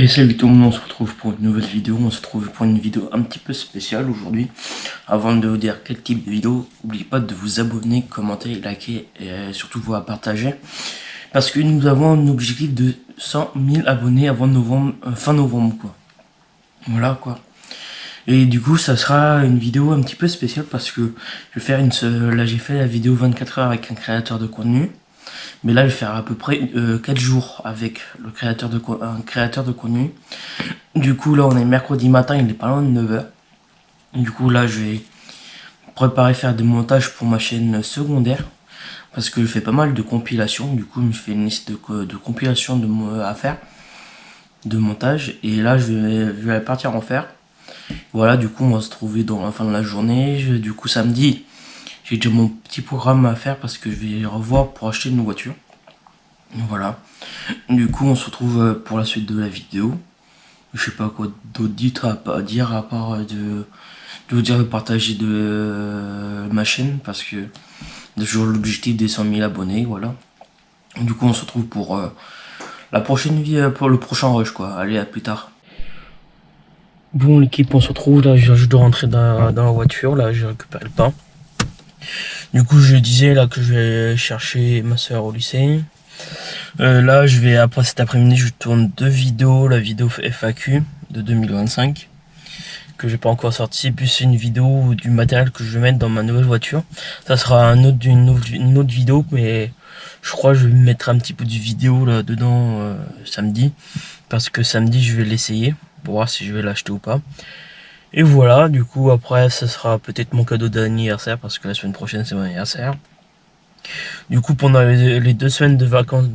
Et salut tout le monde, on se retrouve pour une nouvelle vidéo, on se retrouve pour une vidéo un petit peu spéciale aujourd'hui. Avant de vous dire quel type de vidéo, n'oubliez pas de vous abonner, commenter, liker et surtout vous la partager. Parce que nous avons un objectif de 100 000 abonnés avant novembre, fin novembre quoi. Voilà quoi. Et du coup ça sera une vidéo un petit peu spéciale parce que je vais faire là j'ai fait la vidéo 24 heures avec un créateur de contenu. Mais là, je vais faire à peu près 4 jours avec un créateur de contenu. Du coup, là, on est mercredi matin, il est pas loin de 9h. Du coup, là, je vais préparer faire des montages pour ma chaîne secondaire. Parce que je fais pas mal de compilations. Du coup, je fais une liste de compilations à faire. De montage. Et là, je vais partir en faire. Voilà, du coup, on va se trouver dans la fin de la journée. Du coup, samedi, j'ai déjà mon petit programme à faire parce que je vais revoir pour acheter une voiture. Voilà. Du coup, on se retrouve pour la suite de la vidéo. Je sais pas quoi d'autre dire à part de vous dire de partager ma chaîne parce que j'ai toujours l'objectif des 100 000 abonnés. Voilà. Du coup, on se retrouve pour la prochaine vidéo, pour le prochain rush quoi. Allez, à plus tard. Bon, l'équipe, on se retrouve là. Je dois rentrer dans la voiture. Là, j'ai récupéré le pain. Du coup, je disais là que je vais chercher ma soeur au lycée. Là, après cet après-midi, je tourne 2 vidéos. La vidéo FAQ de 2025 que j'ai pas encore sorti, plus une vidéo du matériel que je vais mettre dans ma nouvelle voiture. Ça sera une autre vidéo, mais je crois que je vais mettre un petit peu de vidéo là dedans samedi, parce que samedi je vais l'essayer pour voir si je vais l'acheter ou pas. Et voilà, du coup après ça sera peut-être mon cadeau d'anniversaire parce que la semaine prochaine c'est mon anniversaire. Du coup pendant les 2 semaines de vacances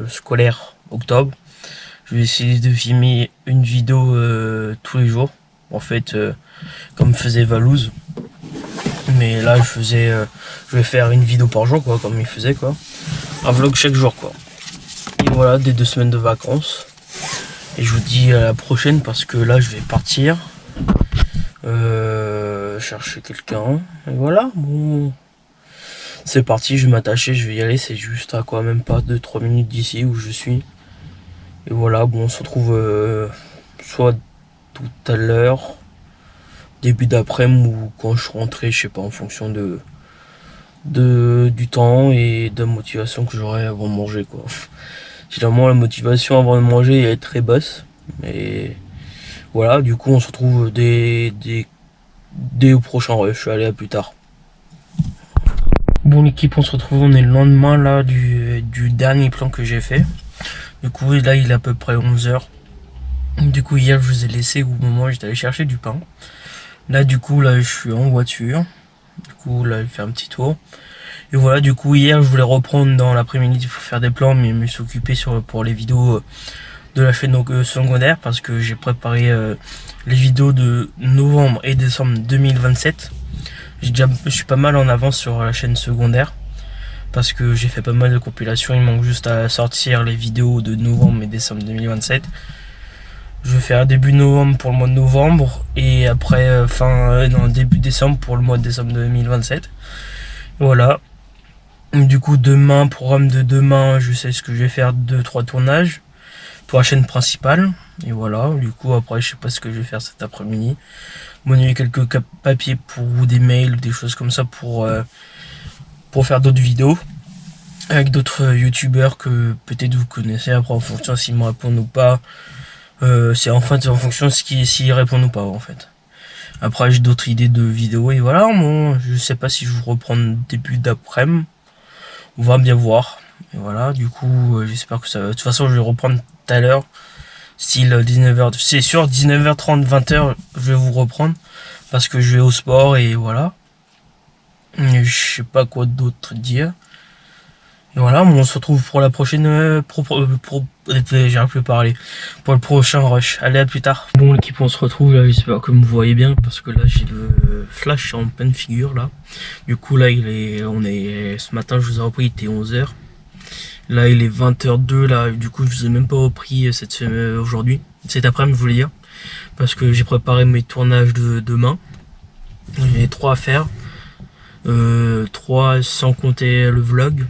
scolaires octobre, je vais essayer de filmer une vidéo tous les jours. En fait, comme faisait Valouz. Mais là je vais faire une vidéo par jour quoi, comme il faisait quoi. Un vlog chaque jour quoi. Et voilà, des 2 semaines de vacances. Et je vous dis à la prochaine parce que là je vais partir chercher quelqu'un. Et voilà, bon. C'est parti, je vais m'attacher, je vais y aller, c'est juste à quoi même pas 2-3 minutes d'ici où je suis. Et voilà, bon on se retrouve soit tout à l'heure, début d'après-midi ou quand je suis rentré, je sais pas, en fonction du temps et de la motivation que j'aurai avant de manger quoi. Généralement la motivation avant de manger est très basse. Mais voilà, du coup on se retrouve dès au prochain rush. Allez, à plus tard. Bon l'équipe, on se retrouve, on est le lendemain là du dernier plan que j'ai fait. Du coup là il est à peu près 11h. Du coup hier je vous ai laissé au moment où j'étais allé chercher du pain. Là du coup là je suis en voiture. Du coup là je fais un petit tour. Et voilà, du coup hier je voulais reprendre dans l'après-midi pour faire des plans, mais je me suis occupé pour les vidéos de la chaîne secondaire parce que j'ai préparé les vidéos de novembre et décembre 2027. Je suis pas mal en avance sur la chaîne secondaire parce que j'ai fait pas mal de compilations. Il manque juste à sortir les vidéos de novembre et décembre 2027. Je vais faire début novembre pour le mois de novembre et après début décembre pour le mois de décembre 2027. Voilà. Du coup demain, programme de demain, je sais ce que je vais faire, 2-3 tournages pour la chaîne principale. Et voilà, du coup après je sais pas ce que je vais faire cet après-midi. Monnayer quelques papiers ou des mails ou des choses comme ça pour faire d'autres vidéos avec d'autres youtubeurs que peut-être vous connaissez. Après en fonction s'ils me répondent ou pas, c'est en fonction de s'ils répondent ou pas en fait. Après j'ai d'autres idées de vidéos et voilà, bon, je sais pas si je vous reprends début d'après-midi. On va bien voir. Et voilà, du coup, j'espère que ça va. De toute façon, je vais reprendre tout à l'heure. Style 19h. C'est sûr, 19h30, 20h, je vais vous reprendre. Parce que je vais au sport et voilà. Et je sais pas quoi d'autre dire. Et voilà, on se retrouve pour la prochaine. J'arrive plus à parler. Pour le prochain rush. Allez, à plus tard. Bon, l'équipe, on se retrouve là. J'espère que vous me voyez bien. Parce que là, j'ai le flash en pleine figure là. Du coup, là, ce matin, je vous ai repris, il était 11h. Là, il est 20h02. Là, du coup, je vous ai même pas repris aujourd'hui. Cet après-midi, je voulais dire. Parce que j'ai préparé mes tournages de demain. J'ai 3 à faire. 3 sans compter le vlog.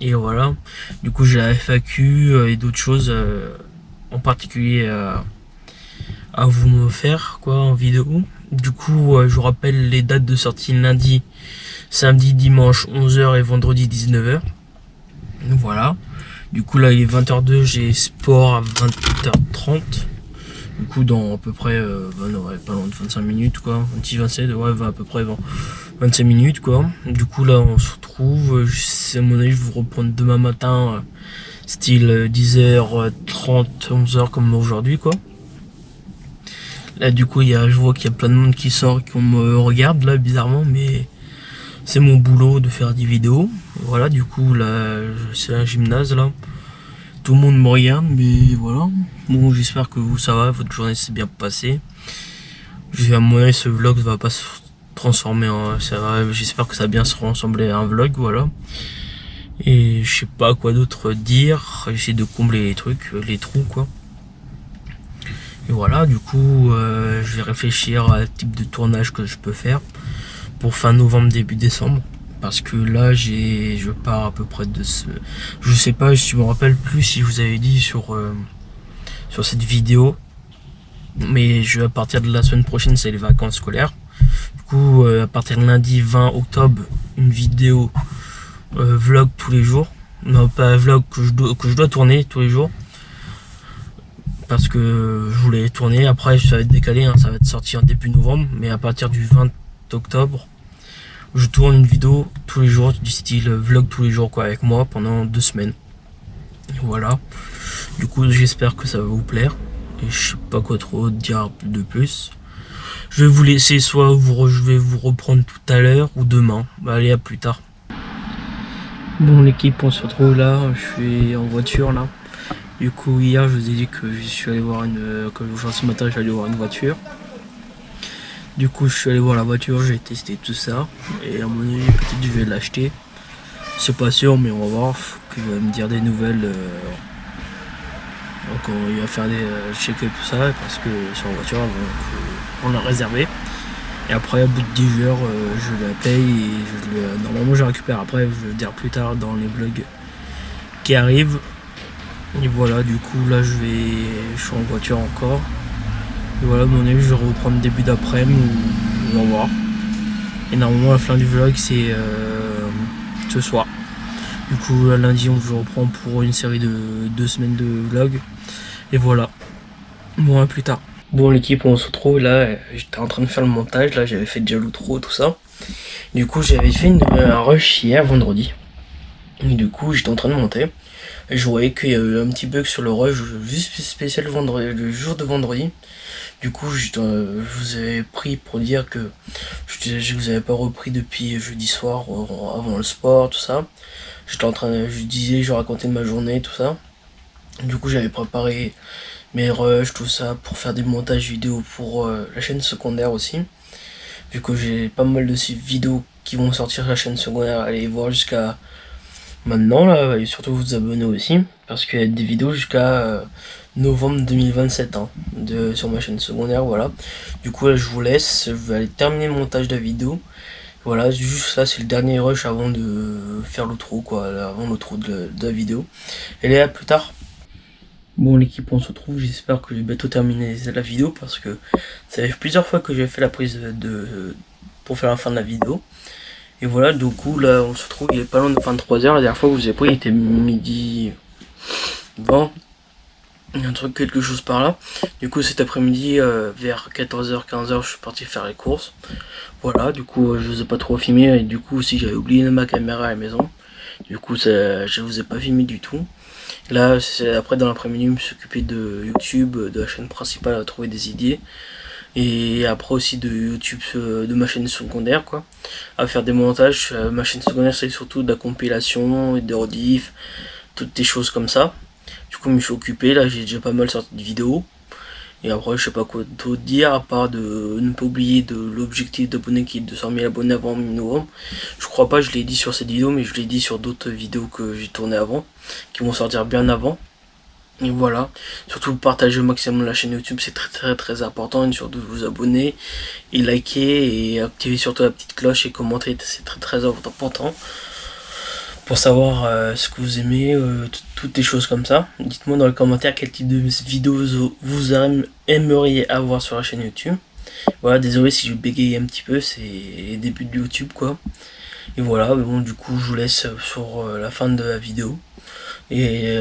Et voilà. Du coup, j'ai la FAQ et d'autres choses en particulier à vous me faire quoi en vidéo. Du coup je vous rappelle les dates de sortie: lundi, samedi, dimanche 11h et vendredi 19h. Voilà. Du coup là il est 20h02, j'ai sport à 20h30. Du coup dans à peu près pas loin de 25 minutes quoi, 26-27, ouais, à peu près 25 minutes quoi. Du coup là on se retrouve, à mon avis je vais vous reprendre demain matin, style 10h30, 11h comme aujourd'hui quoi. Là du coup je vois qu'il y a plein de monde qui sort et qu'on me regarde là bizarrement, mais c'est mon boulot de faire des vidéos. Voilà, du coup là c'est un gymnase là. Tout le monde me regarde, mais voilà. Bon, j'espère que vous ça va, votre journée s'est bien passée. À mon avis ce vlog va pas se transformer en... J'espère que ça va bien se ressembler à un vlog, voilà. Et je sais pas quoi d'autre dire. J'essaie de combler les trucs, les trous quoi. Et voilà, du coup je vais réfléchir à type de tournage que je peux faire pour fin novembre, début décembre. Parce que là je pars à peu près de ce... Je sais pas, je me rappelle plus si je vous avais dit sur cette vidéo. Mais à partir de la semaine prochaine c'est les vacances scolaires. Du coup à partir de lundi 20 octobre, une vidéo vlog tous les jours. Non, pas vlog que je dois tourner tous les jours. Parce que je voulais tourner, après ça va être décalé, hein, ça va être sorti en début novembre. Mais à partir du 20 octobre, je tourne une vidéo tous les jours, du style vlog tous les jours quoi, avec moi pendant 2 semaines. Voilà. Du coup j'espère que ça va vous plaire. Et je sais pas quoi trop dire de plus. Je vais vous laisser, soit je vais vous reprendre tout à l'heure ou demain. Bah, allez, à plus tard. Bon l'équipe, on se retrouve là, je suis en voiture là. Du coup hier je vous ai dit que je suis allé voir ce matin j'allais voir une voiture. Du coup je suis allé voir la voiture, j'ai testé tout ça. Et à mon avis peut-être je vais l'acheter. C'est pas sûr mais on va voir, faut qu'il va me dire des nouvelles. Donc il va faire des checker tout ça parce que sur la voiture on l'a réservé. Et après au bout de 10 heures je la paye et normalement je récupère après, je vais le dire plus tard dans les vlogs qui arrivent. Et voilà, du coup là je suis en voiture encore. Et voilà, mon avis je vais reprendre début d'après-midi ou on va voir. Et normalement la fin du vlog c'est ce soir. Du coup là, lundi je reprends pour une série de 2 semaines de vlog. Et voilà. Bon, à plus tard. Bon l'équipe, on se retrouve là, j'étais en train de faire le montage, là j'avais fait déjà l'outro, tout ça. Du coup j'avais fait un rush hier, vendredi. Et du coup j'étais en train de monter. Et je voyais qu'il y a eu un petit bug sur le rush, juste spécial vendredi, le jour de vendredi. Du coup je vous avais pris pour dire que je vous avais pas repris depuis jeudi soir, avant le sport, tout ça. Je racontais de ma journée, tout ça. Du coup j'avais préparé mes rushs, tout ça, pour faire des montages vidéo pour la chaîne secondaire aussi. Vu que j'ai pas mal de vidéos qui vont sortir sur la chaîne secondaire, allez voir jusqu'à maintenant là, et surtout vous abonner aussi, parce qu'il y a des vidéos jusqu'à novembre 2027 hein, sur ma chaîne secondaire, voilà. Du coup là je vous laisse, je vais aller terminer le montage de la vidéo. Voilà, juste ça c'est le dernier rush avant de faire l'outro quoi, avant l'outro de la vidéo. Et là, à plus tard. Bon l'équipe, on se retrouve, j'espère que je vais bientôt terminer la vidéo parce que ça fait plusieurs fois que j'ai fait la prise pour faire la fin de la vidéo. Et voilà, du coup là on se retrouve, il est pas loin de 23h, la dernière fois que je vous ai pris il était midi 20, quelque chose par là. Du coup cet après-midi vers 14h, 15h je suis parti faire les courses. Voilà, du coup je vous ai pas trop filmé et du coup aussi j'avais oublié ma caméra à la maison. Du coup je vous ai pas filmé du tout. Là, après dans l'après-midi, je me suis occupé de YouTube, de la chaîne principale, à trouver des idées. Et après aussi de YouTube, de ma chaîne secondaire, quoi. À faire des montages. Ma chaîne secondaire, c'est surtout de la compilation, et des rediff, toutes des choses comme ça. Du coup, je me suis occupé. Là, j'ai déjà pas mal sorti de vidéos. Et après, je sais pas quoi d'autre dire, à part de ne pas oublier de l'objectif d'abonnés qui est de 200 000 abonnés avant mi-novembre. Je crois pas, je l'ai dit sur cette vidéo, mais je l'ai dit sur d'autres vidéos que j'ai tournées avant, qui vont sortir bien avant. Et voilà, surtout partager au maximum la chaîne YouTube, c'est très important, et surtout vous abonner, et liker, et activer surtout la petite cloche, et commenter, c'est très important. pour savoir ce que vous aimez, toutes les choses comme ça. Dites-moi dans les commentaires quel type de vidéos vous aimeriez avoir sur la chaîne YouTube. Voilà, désolé si je bégaye un petit peu, c'est les débuts de YouTube quoi. Et voilà, bon du coup je vous laisse sur la fin de la vidéo. Et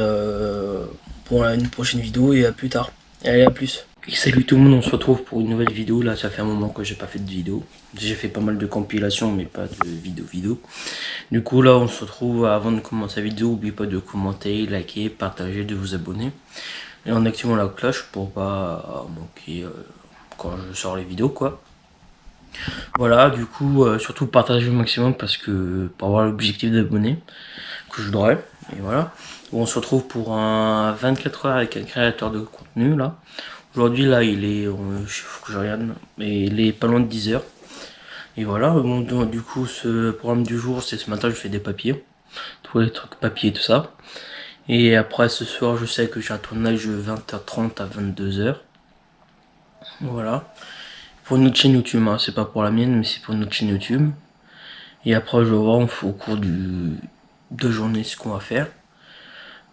pour une prochaine vidéo et à plus tard. Allez, à plus. Et salut tout le monde, on se retrouve pour une nouvelle vidéo. Là ça fait un moment que j'ai pas fait de vidéo. J'ai fait pas mal de compilations mais pas de vidéo. Du coup là on se retrouve. Avant de commencer la vidéo, n'oubliez pas de commenter, liker, partager, de vous abonner. Et en activant la cloche pour pas manquer quand je sors les vidéos quoi. Voilà, du coup surtout partager au maximum parce que pour avoir l'objectif d'abonnés que je devrais. Et voilà, on se retrouve pour un 24 heures avec un créateur de contenu là. Aujourd'hui là il est, faut que je regarde, mais il est pas loin de 10 heures. Et voilà, bon, du coup ce programme du jour c'est ce matin je fais des papiers, tous les trucs papier et tout ça. Et après ce soir je sais que j'ai un tournage de 20h30 à 22h. Voilà, pour une autre chaîne YouTube, hein. C'est pas pour la mienne mais c'est pour une autre chaîne YouTube. Et après je vais voir au cours de journée ce qu'on va faire.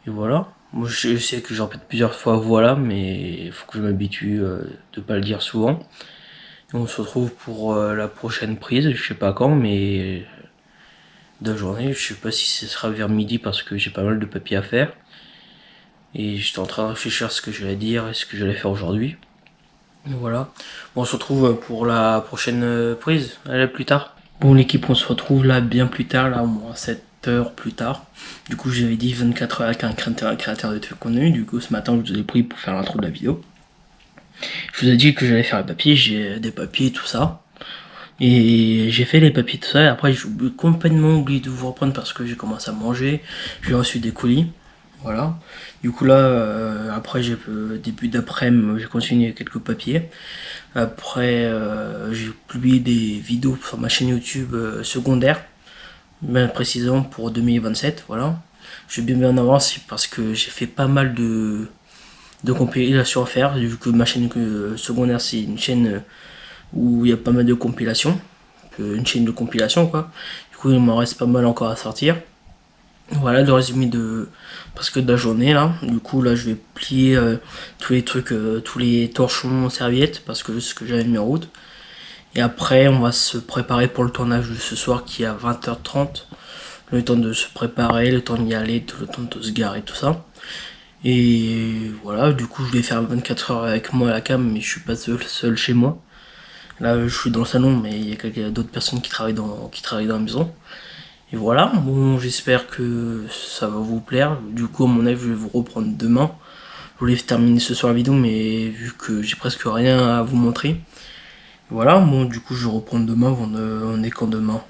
Et voilà, moi je sais que j'en répète plusieurs fois voilà, mais il faut que je m'habitue de pas le dire souvent. Et on se retrouve pour la prochaine prise, je sais pas quand, mais de journée, je sais pas si ce sera vers midi parce que j'ai pas mal de papiers à faire. Et j'étais en train de réfléchir à ce que j'allais dire et ce que j'allais faire aujourd'hui. Voilà, bon, on se retrouve pour la prochaine prise, allez, plus tard. Bon l'équipe, on se retrouve là bien plus tard, là au moins 7 heures plus tard. Du coup j'avais dit 24 heures avec un créateur de contenu. Du coup ce matin je vous ai pris pour faire l'intro de la vidéo. Je vous ai dit que j'allais faire les papiers, j'ai des papiers tout ça. Et j'ai fait les papiers tout ça et après j'ai complètement oublié de vous reprendre parce que j'ai commencé à manger. J'ai reçu des colis. Voilà. Du coup là, après j'ai début d'après-midi, j'ai continué quelques papiers. Après j'ai publié des vidéos sur ma chaîne YouTube secondaire, bien précisément pour 2027. Voilà. Je vais bien en avance parce que j'ai fait pas mal de compilations à faire. Vu que ma chaîne secondaire c'est une chaîne où il y a pas mal de compilations, une chaîne de compilation quoi. Du coup il m'en reste pas mal encore à sortir. Voilà le résumé de presque de la journée là. Du coup là je vais plier tous les trucs, tous les torchons serviettes parce que c'est ce que j'avais mis en route. Et après on va se préparer pour le tournage de ce soir qui est à 20h30. Le temps de se préparer, le temps d'y aller, le temps de se garer, tout ça. Et voilà, du coup je vais faire 24 heures avec moi à la cam, mais je suis pas seul chez moi. Là je suis dans le salon, mais il y a d'autres personnes qui travaillent dans la maison. Et voilà, bon j'espère que ça va vous plaire. Du coup à mon avis je vais vous reprendre demain. Je voulais terminer ce soir la vidéo, mais vu que j'ai presque rien à vous montrer. Et voilà, bon du coup je vais reprendre demain, on est quand demain.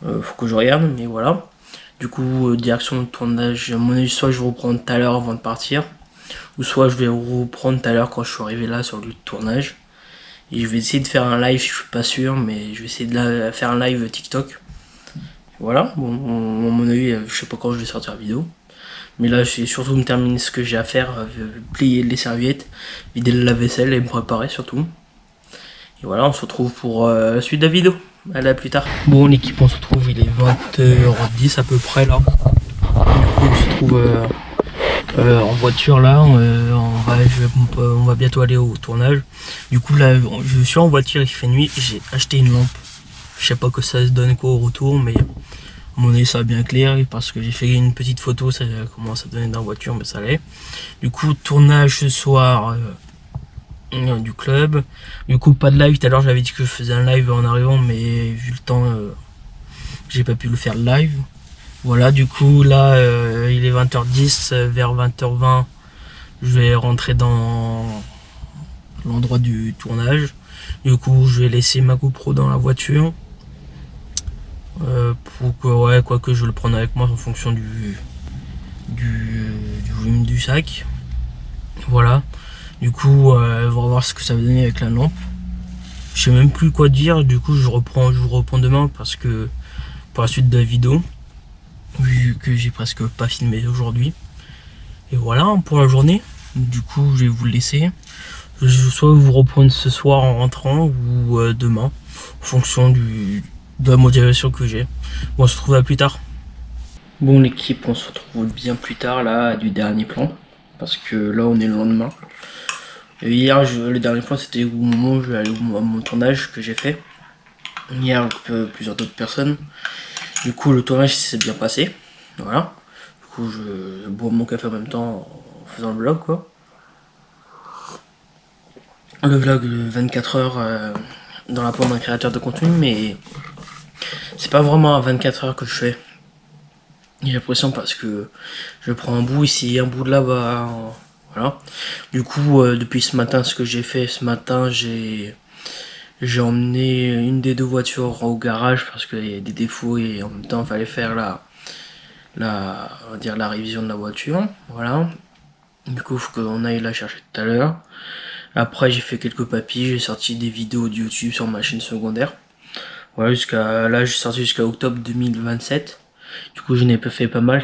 Faut que je regarde, mais voilà. Du coup direction de tournage, à mon avis soit je vais reprendre tout à l'heure avant de partir, ou soit je vais reprendre tout à l'heure quand je suis arrivé là sur le lieu de tournage. Et je vais essayer de faire un live, je suis pas sûr, mais je vais essayer de faire un live TikTok. Voilà, bon, à mon avis, je sais pas quand je vais sortir la vidéo. Mais là, je vais surtout me terminer ce que j'ai à faire, plier les serviettes, vider le lave-vaisselle et me préparer surtout. Et voilà, on se retrouve pour la suite de la vidéo. Allez, à plus tard. Bon, l'équipe, on se retrouve, il est 20h10 à peu près là. Du coup, on se trouve en voiture là, on va bientôt aller au tournage. Du coup là je suis en voiture, il fait nuit et j'ai acheté une lampe. Je sais pas que ça se donne quoi au retour, mais à mon avis ça va bien clair parce que j'ai fait une petite photo, ça commence à donner dans la voiture, mais ça l'est. Du coup tournage ce soir du club. Du coup pas de live, tout à l'heure j'avais dit que je faisais un live en arrivant, mais vu le temps j'ai pas pu le faire live. Voilà, du coup là il est 20h10, vers 20h20 je vais rentrer dans l'endroit du tournage. Du coup je vais laisser ma GoPro dans la voiture pour que, ouais, quoi que je le prenne avec moi en fonction du volume du sac. Voilà, du coup on va voir ce que ça va donner avec la lampe. Je sais même plus quoi dire, du coup je vous reprends demain parce que pour la suite de la vidéo, vu que j'ai presque pas filmé aujourd'hui. Et voilà pour la journée. Du coup je vais vous le laisser. Soit vous reprendre ce soir en rentrant ou demain en fonction de la motivation que j'ai. Bon, on se retrouve à plus tard. Bon l'équipe, on se retrouve bien plus tard là du dernier plan. Parce que là on est le lendemain. Et hier le dernier plan c'était au moment où je vais aller à mon tournage que j'ai fait. Hier avec plusieurs d'autres personnes. Du coup le tournage s'est bien passé. Voilà. Du coup je bois mon café en même temps en faisant le vlog quoi. Le vlog de 24 heures dans la peau d'un créateur de contenu, mais c'est pas vraiment à 24 heures que je fais. J'ai l'impression parce que je prends un bout ici, un bout de là-bas, voilà. Du coup, depuis ce matin, ce que j'ai fait ce matin, j'ai emmené une des deux voitures au garage parce qu'il y a des défauts et en même temps, il fallait faire on va dire la révision de la voiture, voilà. Du coup, il faut qu'on aille la chercher tout à l'heure. Après, j'ai fait quelques papiers, j'ai sorti des vidéos de YouTube sur ma chaîne secondaire. Voilà, jusqu'à là, j'ai sorti jusqu'à octobre 2027. Du coup, je n'ai pas fait pas mal,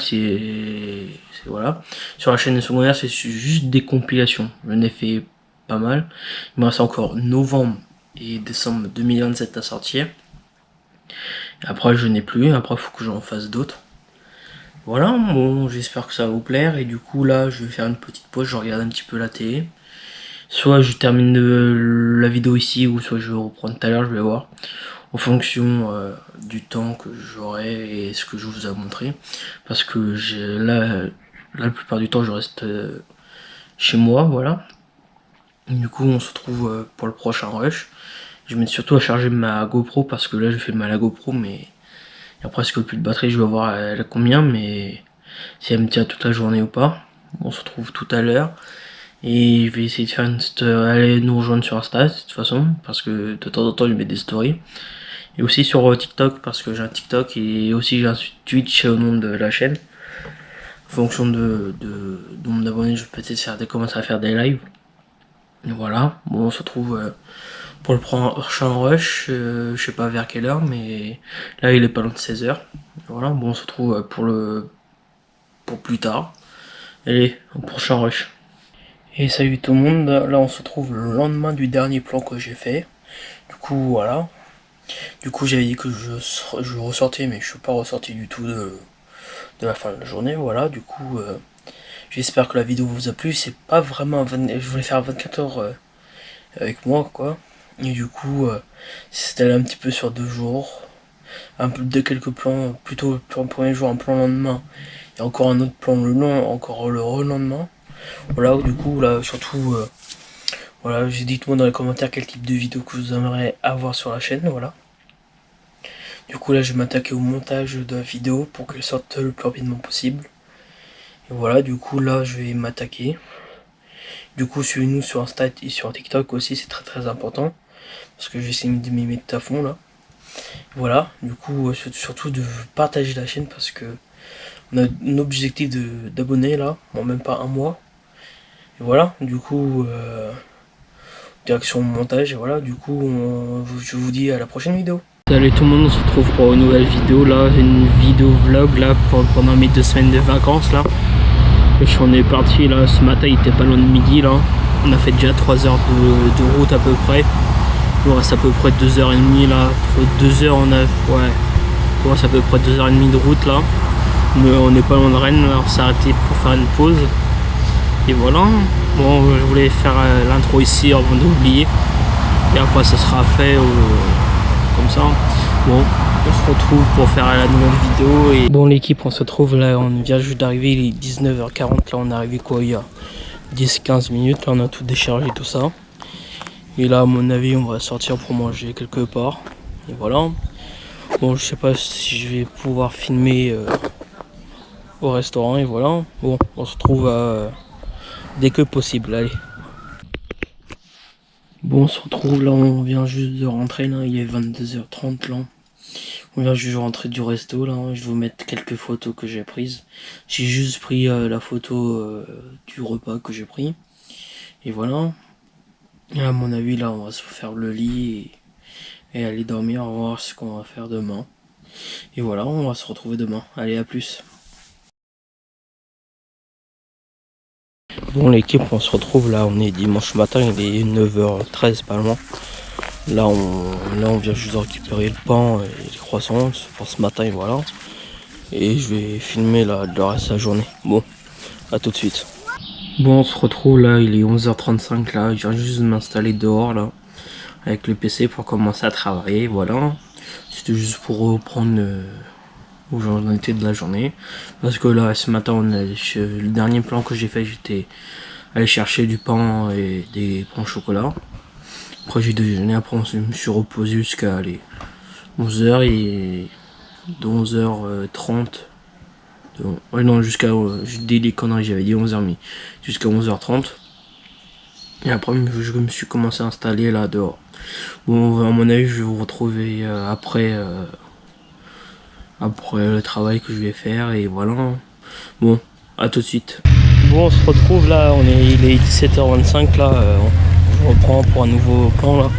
voilà. Sur la chaîne secondaire, c'est juste des compilations. Je n'ai fait pas mal. Il me reste encore novembre et décembre 2027 à sortir. Après, je n'ai plus. Après, il faut que j'en fasse d'autres. Voilà, bon, j'espère que ça va vous plaire. Et du coup, là, je vais faire une petite pause. Je regarde un petit peu la télé. Soit je termine la vidéo ici, ou soit je vais reprendre tout à l'heure, je vais voir. En fonction du temps que j'aurai et ce que je vous ai montré. Parce que là, la plupart du temps, je reste chez moi, voilà. Et du coup, on se retrouve pour le prochain rush. Je vais mettre surtout à charger ma GoPro parce que là, je fais mal à la GoPro, mais il y a presque plus de batterie. Je vais voir elle a combien, mais si elle me tient toute la journée ou pas. On se retrouve tout à l'heure. Et je vais essayer de faire aller nous rejoindre sur Insta de toute façon, parce que de temps en temps je mets des stories. Et aussi sur TikTok, parce que j'ai un TikTok et aussi j'ai un Twitch au nom de la chaîne. En fonction de nombre d'abonnés, je vais peut-être commencer à faire des lives. Et voilà, bon on se retrouve pour le prochain rush, je sais pas vers quelle heure, mais là il est pas loin de 16h. Voilà, bon on se retrouve pour plus tard. Allez, au prochain rush. Et salut tout le monde, là on se retrouve le lendemain du dernier plan que j'ai fait. Du coup voilà. Du coup j'avais dit que je ressortais, mais je suis pas ressorti du tout de la fin de la journée. Voilà, du coup j'espère que la vidéo vous a plu. C'est pas vraiment je voulais faire 24 heures avec moi quoi. Et du coup c'était un petit peu sur 2 jours. Un peu de quelques plans, plutôt le plan premier jour, un plan le lendemain. Et encore un autre plan encore le relendemain. Voilà, du coup là surtout voilà, dites-moi dans les commentaires quel type de vidéo que vous aimeriez avoir sur la chaîne, voilà. Du coup là je vais m'attaquer au montage de la vidéo pour qu'elle sorte le plus rapidement possible. Et voilà, du coup là je vais m'attaquer. Du coup suivez-nous sur Insta et sur TikTok aussi, c'est très très important. Parce que je vais essayer de m'y mettre à fond là. Voilà, du coup surtout de partager la chaîne parce que on a un objectif d'abonnés là, bon même pas un mois. Et voilà, du coup direction montage et voilà, du coup je vous dis à la prochaine vidéo. Salut tout le monde, on se retrouve pour une nouvelle vidéo là, une vidéo vlog là pendant mes 2 semaines de vacances là. Et on est parti là, ce matin il était pas loin de midi là. On a fait déjà 3 heures de route à peu près. Il nous reste à peu près 2h30 là. 2 heures on a. Ouais. Il nous reste à peu près 2h30 de route là. Mais on n'est pas loin de Rennes là, on s'est arrêté pour faire une pause. Et voilà. Bon je voulais faire l'intro ici avant d'oublier. Et après ça sera fait comme ça. Bon, on se retrouve pour faire la nouvelle vidéo. Et bon l'équipe, on se retrouve là, on vient juste d'arriver, il est 19h40, là on est arrivé quoi il y a 10-15 minutes, là on a tout déchargé tout ça. Et là à mon avis on va sortir pour manger quelque part. Et voilà. Bon je sais pas si je vais pouvoir filmer au restaurant et voilà. Bon on se retrouve dès que possible, allez. Bon on se retrouve là, on vient juste de rentrer là, il est 22h30 là. On vient juste de rentrer du resto là, je vais vous mettre quelques photos que j'ai prises. J'ai juste pris la photo du repas que j'ai pris. Et voilà. Et à mon avis là on va se faire le lit et aller dormir, on va voir ce qu'on va faire demain. Et voilà, on va se retrouver demain. Allez, à plus. Bon l'équipe, on se retrouve là, on est dimanche matin, il est 9h13 pas loin. Là on vient juste de récupérer le pain et les croissants pour ce matin et voilà. et je vais filmer là le reste de la journée. Bon, à tout de suite. Bon, on se retrouve là, il est 11h35 là, je viens juste de m'installer dehors là, avec le PC pour commencer à travailler, voilà. C'était juste pour reprendre où j'en étais de la journée. Parce que là, ce matin, le dernier plan que j'ai fait, j'étais allé chercher du pain et des pains au chocolat. Après j'ai déjeuné, après je me suis reposé jusqu'à 11h et de 11h30. Ouais non, jusqu'à, je dis des conneries, j'avais dit 11h30, jusqu'à 11h30. Et après je me suis commencé à installer là dehors. Bon, à mon avis je vais vous retrouver après le travail que je vais faire et voilà. Bon, à tout de suite. Bon, on se retrouve là, il est 17h25 là, on reprend pour un nouveau plan là.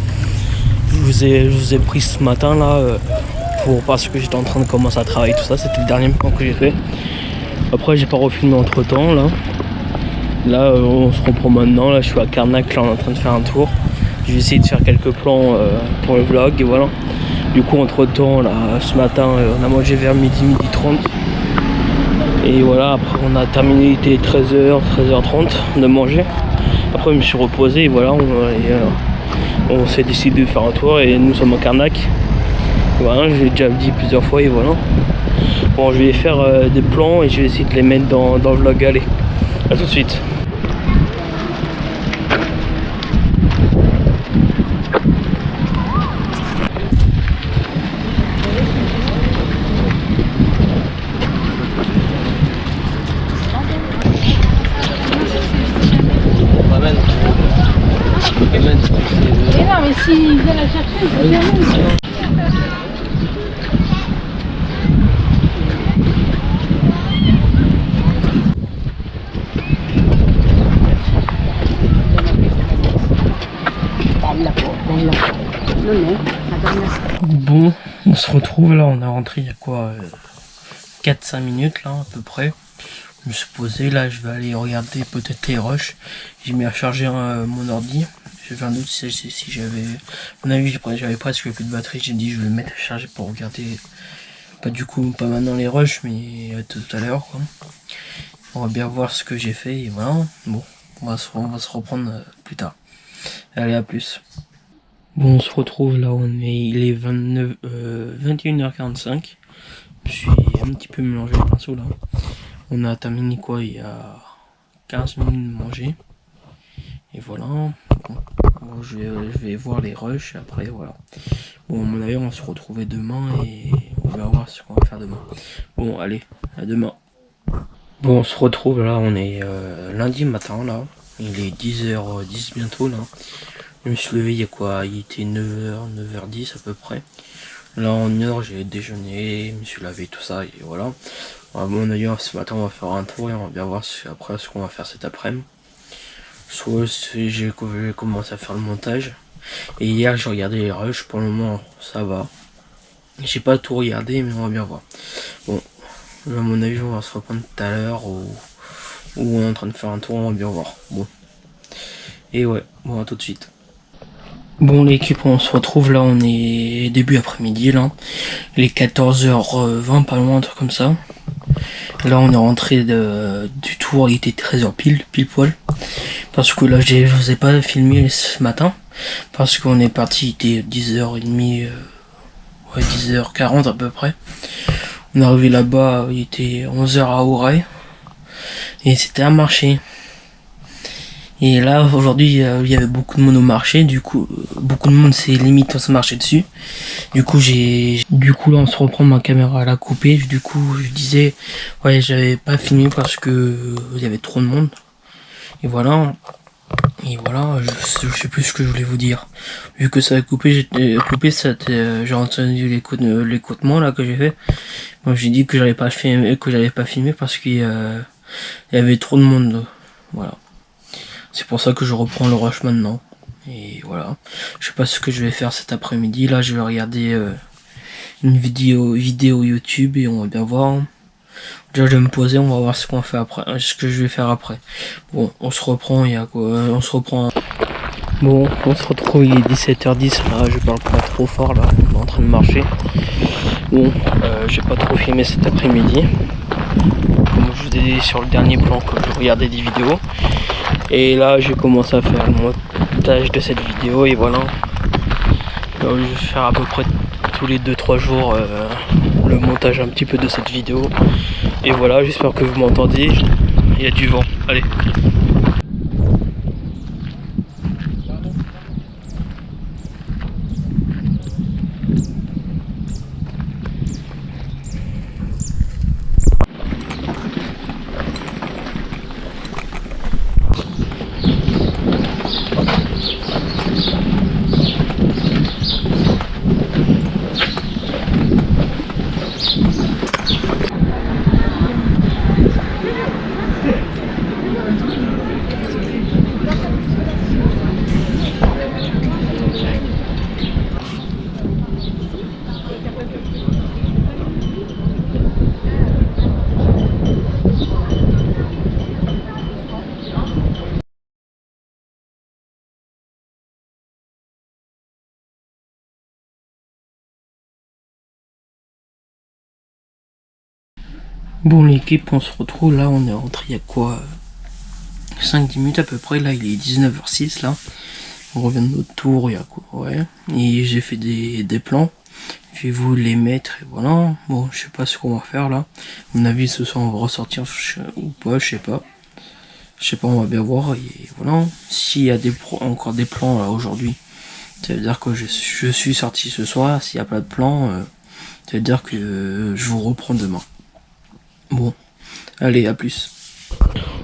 Je vous ai pris ce matin là parce que j'étais en train de commencer à travailler tout ça, c'était le dernier plan que j'ai fait. Après j'ai pas refilmé entre temps là. Là on se reprend maintenant, là je suis à Carnac, là on est en train de faire un tour. Je vais essayer de faire quelques plans pour le vlog et voilà. Du coup entre temps là ce matin on a mangé vers midi 30. Et voilà, après on a terminé, il était 13h, 13h30 de manger. Après je me suis reposé et voilà, on s'est décidé de faire un tour et nous sommes à Carnac. Voilà, j'ai déjà dit plusieurs fois et voilà. Bon, je vais faire des plans et je vais essayer de les mettre dans le vlog. Allez, à tout de suite. Et non, mais s'il vient la chercher, il peut bien. Bon, on se retrouve là, on est rentré il y a quoi 4-5 minutes là à peu près. Je me suis posé là, je vais aller regarder peut-être les rushs. J'ai mis à charger mon ordi. J'ai un doute si j'avais... À mon avis j'avais presque plus de batterie, j'ai dit je vais le mettre à charger pour regarder. Pas du coup, pas maintenant les rushs, mais tout à l'heure quoi. On va bien voir ce que j'ai fait et voilà. Bon, on va se reprendre plus tard. Allez, à plus. Bon, on se retrouve là, il est 21h45. Je suis un petit peu mélangé le pinceau là. On a terminé quoi il y a 15 minutes de manger. Et voilà. Bon, je vais voir les rushs après, voilà. Bon, à mon avis, on va se retrouver demain et on va voir ce qu'on va faire demain. Bon, allez, à demain. Bon, on se retrouve là, on est lundi matin là. Il est 10h10 bientôt là. Je me suis levé il y a quoi, il était 9h10 à peu près. Là en heure j'ai déjeuné, je me suis lavé tout ça et voilà. À mon avis ce matin on va faire un tour et on va bien voir après ce qu'on va faire cet après-midi. Soit j'ai commencé à faire le montage. Et hier j'ai regardé les rushs, pour le moment ça va. J'ai pas tout regardé mais on va bien voir. Bon, à mon avis on va se reprendre tout à l'heure où on est en train de faire un tour, on va bien voir. Bon. Et ouais, bon à tout de suite. Bon l'équipe, on se retrouve là, on est début après-midi là. Il est 14h20 pas loin, un truc comme ça. Là on est rentré du tour, il était 13h pile poil. Parce que là je vous ai pas filmé ce matin. Parce qu'on est parti, il était 10h30, ouais 10h40 à peu près. On est arrivé là-bas, il était 11h à Auray. Et c'était un marché. Et là aujourd'hui il y avait beaucoup de monde au marché, du coup beaucoup de monde s'est limite à se marcher dessus. Du coup là on se reprend, ma caméra à la couper. Du coup je disais ouais j'avais pas filmé parce que il y avait trop de monde. Et voilà je sais plus ce que je voulais vous dire. Vu que ça a coupé, j'ai entendu l'écoutement là que j'ai fait. Moi j'ai dit que j'avais pas filmé parce qu'il y avait trop de monde. Voilà. C'est pour ça que je reprends le rush maintenant. Et voilà. Je sais pas ce que je vais faire cet après-midi. Là, je vais regarder une vidéo YouTube et on va bien voir. Déjà, je vais me poser. On va voir ce qu'on fait après. Ce que je vais faire après. Bon, on se reprend. Il y a quoi? On se reprend. Bon, on se retrouve, il est 17h10, là je parle pas trop fort, là on est en train de marcher. Bon, j'ai pas trop filmé cet après-midi, comme je vous ai dit sur le dernier plan que je regardais des vidéos. Et là j'ai commencé à faire le montage de cette vidéo et voilà. Je vais faire à peu près tous les 2-3 jours le montage un petit peu de cette vidéo. Et voilà, j'espère que vous m'entendez, il y a du vent, allez. Bon l'équipe, on se retrouve là, on est rentré il y a quoi 5-10 minutes à peu près, là il est 19h06 là. On revient de notre tour, il y a quoi, ouais. Et j'ai fait des plans, je vais vous les mettre et voilà. Bon je sais pas ce qu'on va faire là. À mon avis ce soir on va ressortir ou pas, je sais pas. Je sais pas, on va bien voir et voilà. S'il y a encore des plans là aujourd'hui, ça veut dire que je suis sorti ce soir. S'il n'y a pas de plan, ça veut dire que je vous reprends demain. Bon, allez, à plus.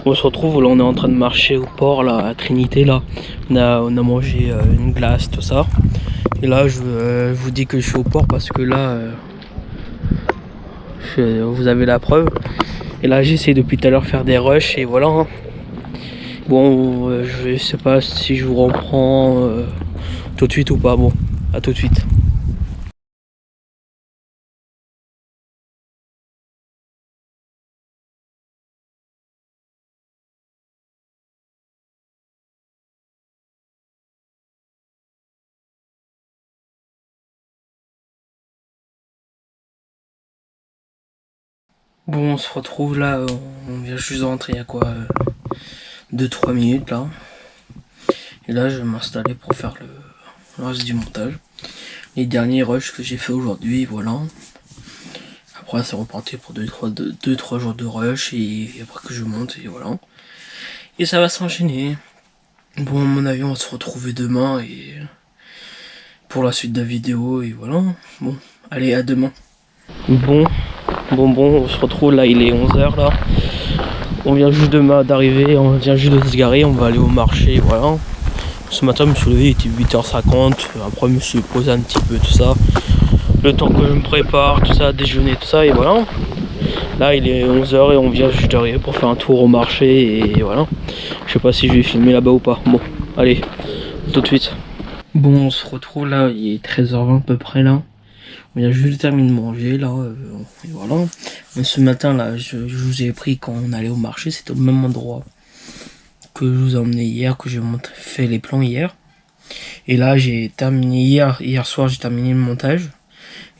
On se retrouve, là on est en train de marcher au port là, à Trinité là. On a mangé une glace, tout ça. Et là je vous dis que je suis au port parce que là vous avez la preuve. Et là j'essaie depuis tout à l'heure faire des rushs et voilà. Hein. Bon, je sais pas si je vous reprends tout de suite ou pas. Bon, à tout de suite. Bon, on se retrouve là, on vient juste de rentrer il y a quoi 2-3 minutes là. Et là je vais m'installer pour faire le reste du montage. Les derniers rushs que j'ai fait aujourd'hui, voilà. Après c'est reparti pour 2-3 jours de rush et après que je monte et voilà. Et ça va s'enchaîner. Bon à mon avis on va se retrouver demain et pour la suite de la vidéo et voilà. Bon, allez à demain. Bon, on se retrouve là, il est 11h là. On vient juste d'arriver, on vient juste de se garer, on va aller au marché, voilà. Ce matin, je me suis levé, il était 8h50. Après, je me suis posé un petit peu, tout ça. Le temps que je me prépare, tout ça, déjeuner, tout ça, et voilà. Là, il est 11h et on vient juste d'arriver pour faire un tour au marché, et voilà. Je sais pas si je vais filmer là-bas ou pas. Bon, allez, tout de suite. Bon, on se retrouve là, il est 13h20 à peu près là. On vient juste de terminer de manger là, et voilà. Mais ce matin là, je vous ai pris quand on allait au marché, c'était au même endroit que je vous ai emmené hier, que j'ai fait les plans hier. Et là j'ai terminé hier soir, j'ai terminé le montage.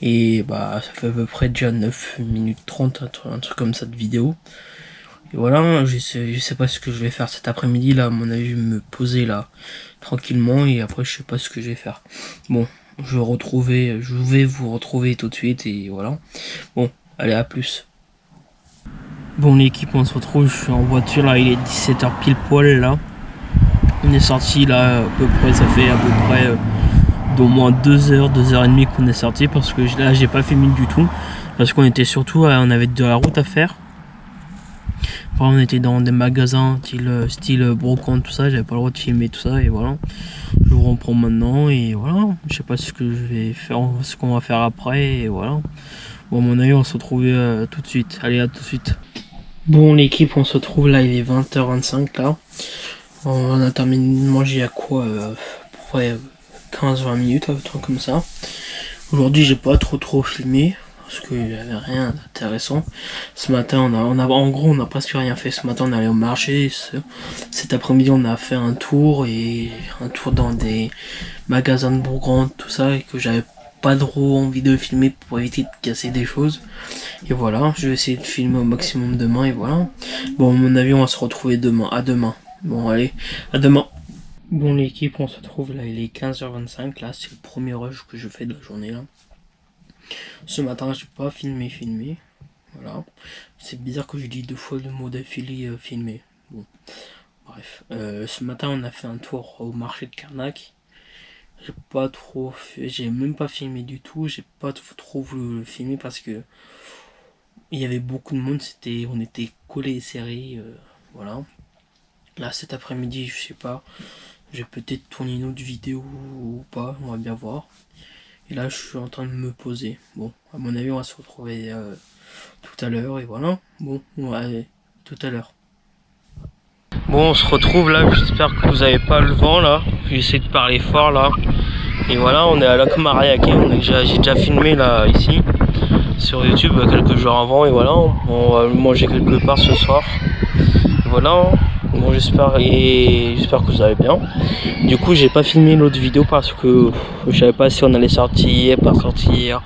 Et bah ça fait à peu près déjà 9 minutes 30, un truc comme ça de vidéo. Et voilà, je sais pas ce que je vais faire cet après-midi là, à mon avis je vais me poser là tranquillement et après je sais pas ce que je vais faire. Bon, je vais vous retrouver tout de suite et voilà. Bon, allez à plus. Bon l'équipe, on se retrouve, je suis en voiture là, il est 17h pile poil là. On est sorti là à peu près, ça fait à peu près d'au moins 2h, 2h30 qu'on est sorti parce que là j'ai pas filmé du tout. Parce qu'on était surtout, on avait de la route à faire. Après, on était dans des magasins style brocante, tout ça, j'avais pas le droit de filmer tout ça et voilà. Je vous reprends maintenant et voilà. Je sais pas ce que je vais faire, ce qu'on va faire après et voilà. Bon à mon avis on se retrouve tout de suite. Allez à tout de suite. Bon l'équipe, on se retrouve là, il est 20h25 là. On a terminé de manger à quoi près 15-20 minutes, un truc comme ça. Aujourd'hui j'ai pas trop filmé parce qu'il n'y avait rien d'intéressant. Ce matin, en gros, on n'a presque rien fait. Ce matin, on est allé au marché. Cet après-midi, on a fait un tour dans des magasins de Bourgogne, tout ça, et que j'avais pas trop envie de filmer pour éviter de casser des choses. Et voilà, je vais essayer de filmer au maximum demain, et voilà. Bon, à mon avis, on va se retrouver demain. À demain. Bon, allez, à demain. Bon, l'équipe, on se retrouve là, il est 15h25. Là, c'est le premier rush que je fais de la journée, là. Ce matin, j'ai pas filmé. Voilà. C'est bizarre que je dis 2 fois le mot d'affilée filmer. Bon, bref. Ce matin, on a fait un tour au marché de Carnac. J'ai même pas filmé du tout. J'ai pas trop voulu le filmer parce que il y avait beaucoup de monde. On était collés et serrés. Voilà. Là, cet après-midi, je sais pas. Je vais peut-être tourner une autre vidéo ou pas. On va bien voir. Et là, je suis en train de me poser. Bon, à mon avis, on va se retrouver tout à l'heure. Et voilà. Bon, allez, tout à l'heure. Bon, on se retrouve là. J'espère que vous n'avez pas le vent là. J'essaie de parler fort là. Et voilà, on est à Lac Mariaquet. J'ai déjà filmé là, ici, sur YouTube, quelques jours avant. Et voilà, on va manger quelque part ce soir. Et voilà. Bon, j'espère que vous allez bien. Du coup, j'ai pas filmé l'autre vidéo parce que je savais pas si on allait sortir, pas sortir.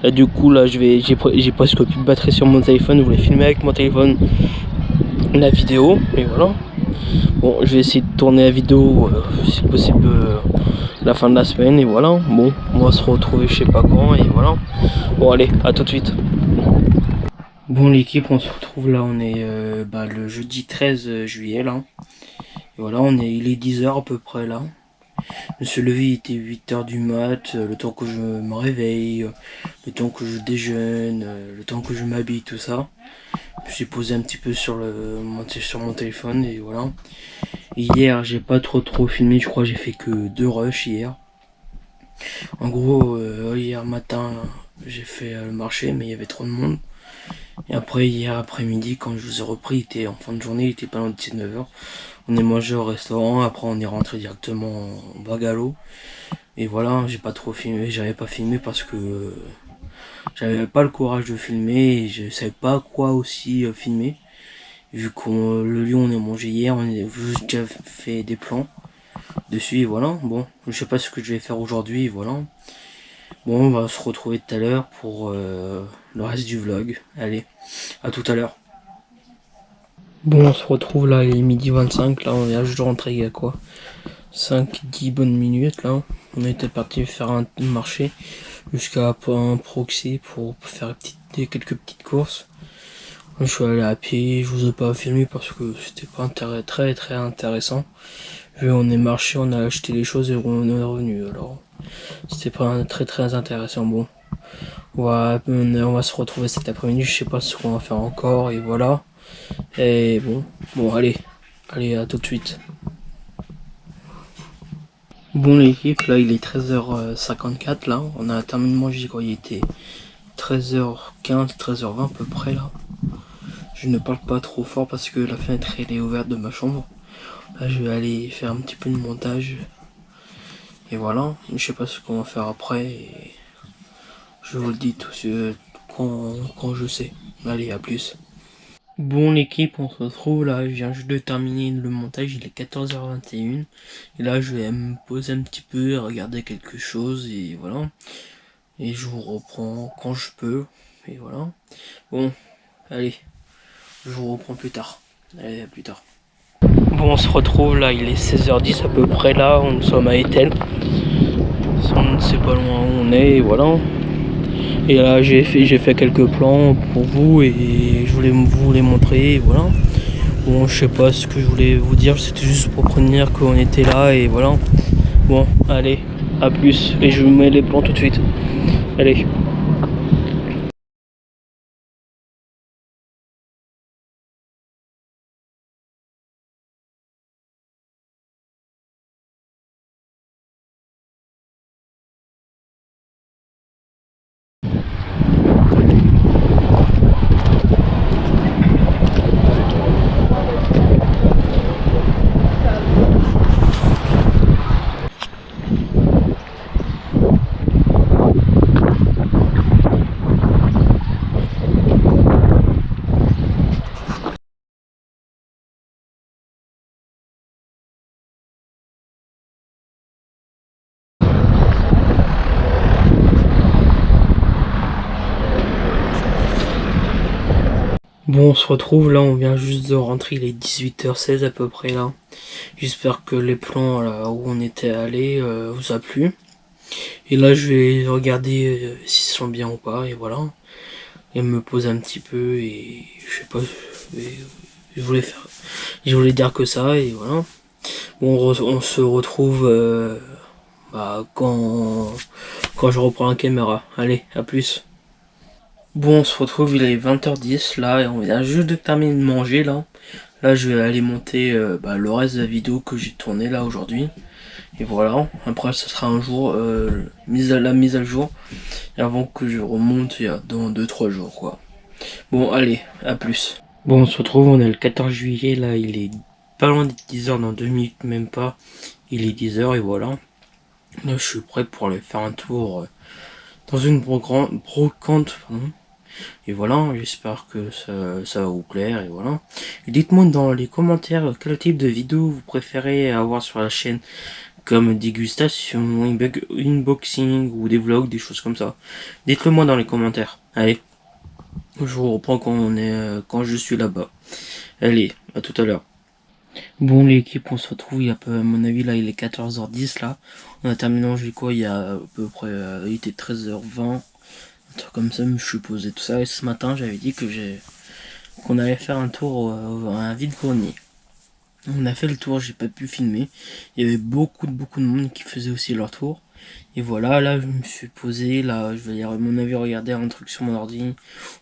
Là, du coup, là, j'ai presque plus de batterie sur mon téléphone. Je voulais filmer avec mon téléphone la vidéo. Et voilà. Bon, je vais essayer de tourner la vidéo, si possible, la fin de la semaine. Et voilà. Bon, on va se retrouver je sais pas quand. Et voilà. Bon, allez, à tout de suite. Bon, l'équipe, on se retrouve là, on est le jeudi 13 juillet là. Et voilà, il est 10h à peu près là. Je me suis levé, il était 8h du mat, le temps que je me réveille, le temps que je déjeune, le temps que je m'habille, tout ça. Je me suis posé un petit peu sur mon téléphone et voilà. Et hier, j'ai pas trop filmé, je crois que j'ai fait que 2 rushs hier. En gros, hier matin, j'ai fait le marché, mais il y avait trop de monde. Et après, hier après-midi, quand je vous ai repris, il était en fin de journée, il était pas loin de 19h. On est mangé au restaurant, après on est rentré directement en Bagalo. Et voilà, j'ai pas trop filmé, j'avais pas filmé parce que j'avais pas le courage de filmer et je savais pas quoi aussi filmer. Vu que le lion on a mangé hier, on a juste déjà fait des plans dessus et voilà. Bon, je sais pas ce que je vais faire aujourd'hui, voilà. Bon, on va se retrouver tout à l'heure pour le reste du vlog. Allez, à tout à l'heure. Bon, on se retrouve là, il est midi 25, là, on vient juste de rentrer il y a quoi 5-10 bonnes minutes, là. On était parti faire un marché jusqu'à un proxy pour faire quelques petites courses. Je suis allé à pied, je vous ai pas filmé parce que c'était pas très intéressant. Vu on est marché, on a acheté les choses et on est revenu, alors c'était pas très intéressant. Bon, on va se retrouver cet après-midi, je sais pas ce qu'on va faire encore et voilà. Et bon allez à tout de suite. Bon l'équipe, là il est 13h54 là, on a terminé de manger quand il était 13h15, 13h20 à peu près là. Je ne parle pas trop fort parce que la fenêtre elle est ouverte de ma chambre. Là je vais aller faire un petit peu de montage. Et voilà, je sais pas ce qu'on va faire après. Et je vous le dis tout quand je sais. Allez, à plus. Bon l'équipe, on se retrouve là, je viens juste de terminer le montage, il est 14h21. Et là je vais me poser un petit peu, regarder quelque chose et voilà. Et je vous reprends quand je peux. Et voilà. Bon, allez, je vous reprends plus tard. Allez, à plus tard. Bon, on se retrouve là, il est 16h10 à peu près là, nous sommes à Etel. On ne sait pas loin où on est, et voilà. Et là j'ai fait quelques plans pour vous et je voulais vous les montrer, et voilà. Bon, je sais pas ce que je voulais vous dire, c'était juste pour prévenir qu'on était là et voilà. Bon, allez, à plus, et je vous mets les plans tout de suite. Allez. Bon, on se retrouve là, on vient juste de rentrer, il est 18h16 à peu près là. J'espère que les plans là où on était allé vous a plu. Et là je vais regarder s'ils sont bien ou pas, et voilà. Et me poser un petit peu, et je sais pas, je voulais dire que ça, et voilà. Bon, on se retrouve quand je reprends la caméra. Allez, à plus. Bon, on se retrouve, il est 20h10 là, et on vient juste de terminer de manger là. Là, je vais aller monter le reste de la vidéo que j'ai tourné là aujourd'hui. Et voilà, après ça sera un jour, la mise à jour, et avant que je remonte dans 2-3 jours quoi. Bon, allez, à plus. Bon, on se retrouve, on est le 14 juillet, là, il est pas loin d'être 10h, dans 2 minutes même pas. Il est 10h et voilà. Là, je suis prêt pour aller faire un tour dans une brocante, pardon. Et voilà, j'espère que ça va vous plaire, et voilà. Et dites-moi dans les commentaires quel type de vidéo vous préférez avoir sur la chaîne, comme dégustation, unboxing ou des vlogs, des choses comme ça. Dites-le moi dans les commentaires. Allez, je vous reprends quand je suis là-bas. Allez, à tout à l'heure. Bon, l'équipe, on se retrouve, il y a à mon avis là, il est 14h10 là. On a terminé manger quoi, il y a à peu près, il était 13h20, un truc comme ça, mais je suis posé tout ça. Et ce matin, j'avais dit qu'on allait faire un tour à un vide-grenier. On a fait le tour, j'ai pas pu filmer. Il y avait beaucoup de monde qui faisait aussi leur tour. Et voilà, là je me suis posé, là je vais à mon avis regarder un truc sur mon ordi,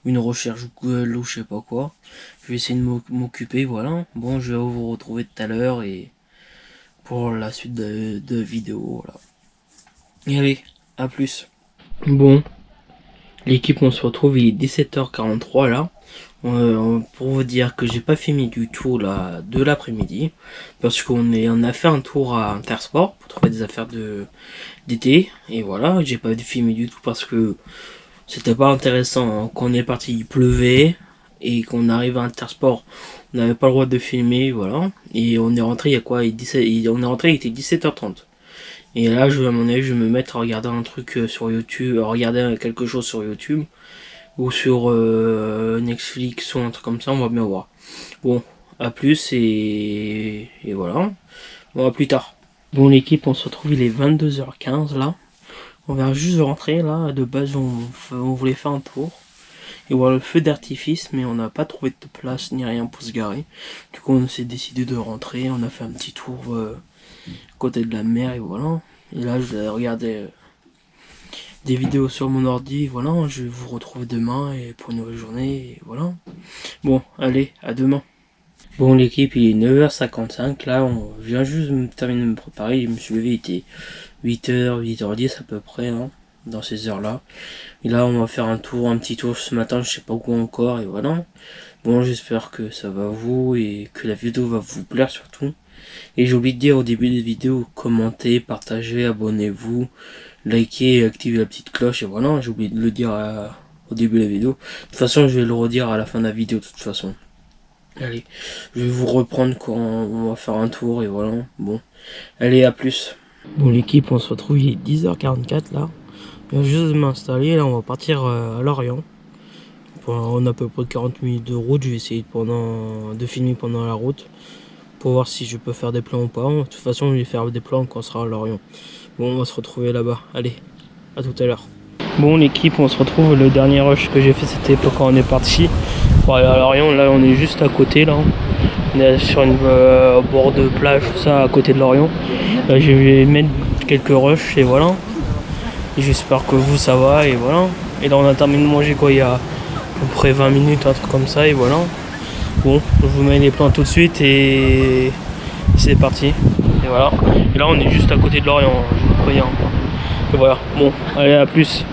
une recherche Google ou je sais pas quoi. Je vais essayer de m'occuper, voilà. Bon, je vais vous retrouver tout à l'heure et pour la suite de vidéo, voilà. Et allez, à plus. Bon, l'équipe, on se retrouve, il est 17h43 là. Pour vous dire que j'ai pas filmé du tout là de l'après-midi parce qu'on a fait un tour à Intersport pour trouver des affaires d'été, et voilà, j'ai pas filmé du tout parce que c'était pas intéressant. Quand on est parti, il pleuvait, et qu'on arrive à Intersport, on n'avait pas le droit de filmer, voilà. Et on est rentré, il y a quoi, on est rentré, il était 17h30. Et là, à mon avis, je vais me mettre à regarder un truc sur YouTube, à regarder quelque chose sur YouTube ou sur Netflix ou un truc comme ça, on va bien voir. Bon, à plus, et voilà. Bon, à plus tard. Bon, l'équipe, on se retrouve, il est 22h15 là. On vient juste de rentrer là. De base, on voulait faire un tour et voir le feu d'artifice, mais on n'a pas trouvé de place ni rien pour se garer. Du coup, on s'est décidé de rentrer. On a fait un petit tour côté de la mer, et voilà. Et là, je vais regarder des vidéos sur mon ordi, voilà. Je vais vous retrouver demain et pour une nouvelle journée, et voilà. Bon, allez, à demain. Bon, l'équipe, il est 9h55 là. On vient juste de terminer de me préparer. Je me suis levé, il était 8h, 8h10 à peu près, hein, dans ces heures-là. Et là, on va faire un petit tour ce matin, je sais pas où encore, et voilà. Bon, j'espère que ça va vous, et que la vidéo va vous plaire surtout. Et j'ai oublié de dire au début des vidéos, commentez, partagez, abonnez-vous, likez et activez la petite cloche, et voilà, j'ai oublié de le dire au début de la vidéo. De toute façon, je vais le redire à la fin de la vidéo, de toute façon. Allez, je vais vous reprendre quand on va faire un tour, et voilà. Bon, allez, à plus. Bon, l'équipe, on se retrouve, il est 10h44 là. Je viens juste de m'installer, là on va partir à Lorient. On a à peu près 40 minutes de route, je vais essayer de filmer pendant la route pour voir si je peux faire des plans ou pas. De toute façon, je vais faire des plans quand on sera à Lorient. Bon, on va se retrouver là-bas. Allez, à tout à l'heure. Bon, l'équipe, on se retrouve. Le dernier rush que j'ai fait, c'était quand on est parti pour aller à Lorient. Là, on est juste à côté, là. On est sur une bord de plage, tout ça, à côté de Lorient. Là, je vais mettre quelques rushs, et voilà. J'espère que vous, ça va, et voilà. Et là, on a terminé de manger quoi, il y a à peu près 20 minutes, un truc comme ça, et voilà. Bon, je vous mets les plans tout de suite, et c'est parti. Et voilà. Et là, on est juste à côté de Lorient, je vous préviens. Et voilà. Bon, allez, à plus.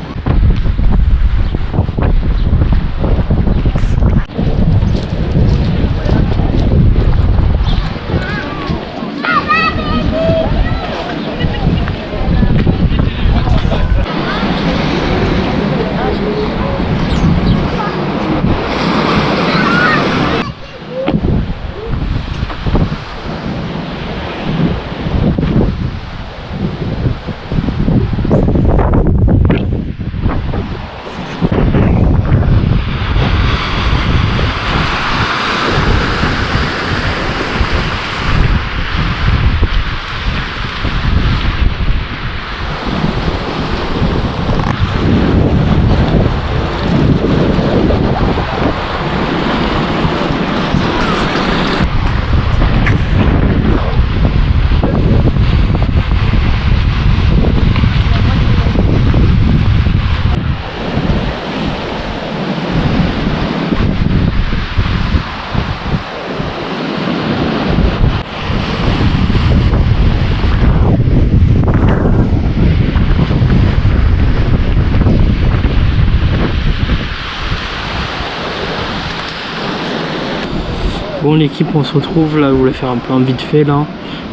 Bon l'équipe, on se retrouve là, je voulais faire un plan vite fait là.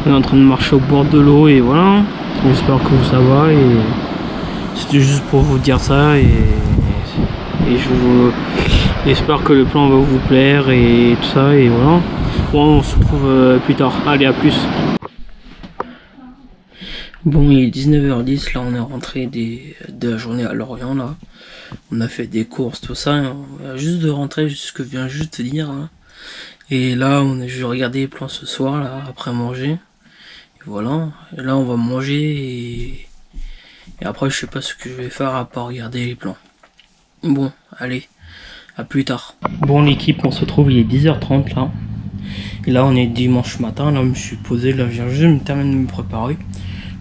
On est en train de marcher au bord de l'eau et voilà. J'espère que ça va et c'était juste pour vous dire ça et j'espère que le plan va vous plaire et tout ça et voilà. Bon on se retrouve plus tard. Allez à plus. Bon il est 19h10 là, on est rentré de la journée à Lorient là. On a fait des courses tout ça. On vient juste de rentrer, ce que je viens juste de dire hein. Et là, je vais regarder les plans ce soir, là, après manger. Et voilà. Et là, on va manger et après, je sais pas ce que je vais faire à part regarder les plans. Bon, allez, à plus tard. Bon, l'équipe, on se retrouve, il est 10h30 là. Et là, on est dimanche matin. Là, je me suis posé. Là, je viens juste de me terminer de me préparer.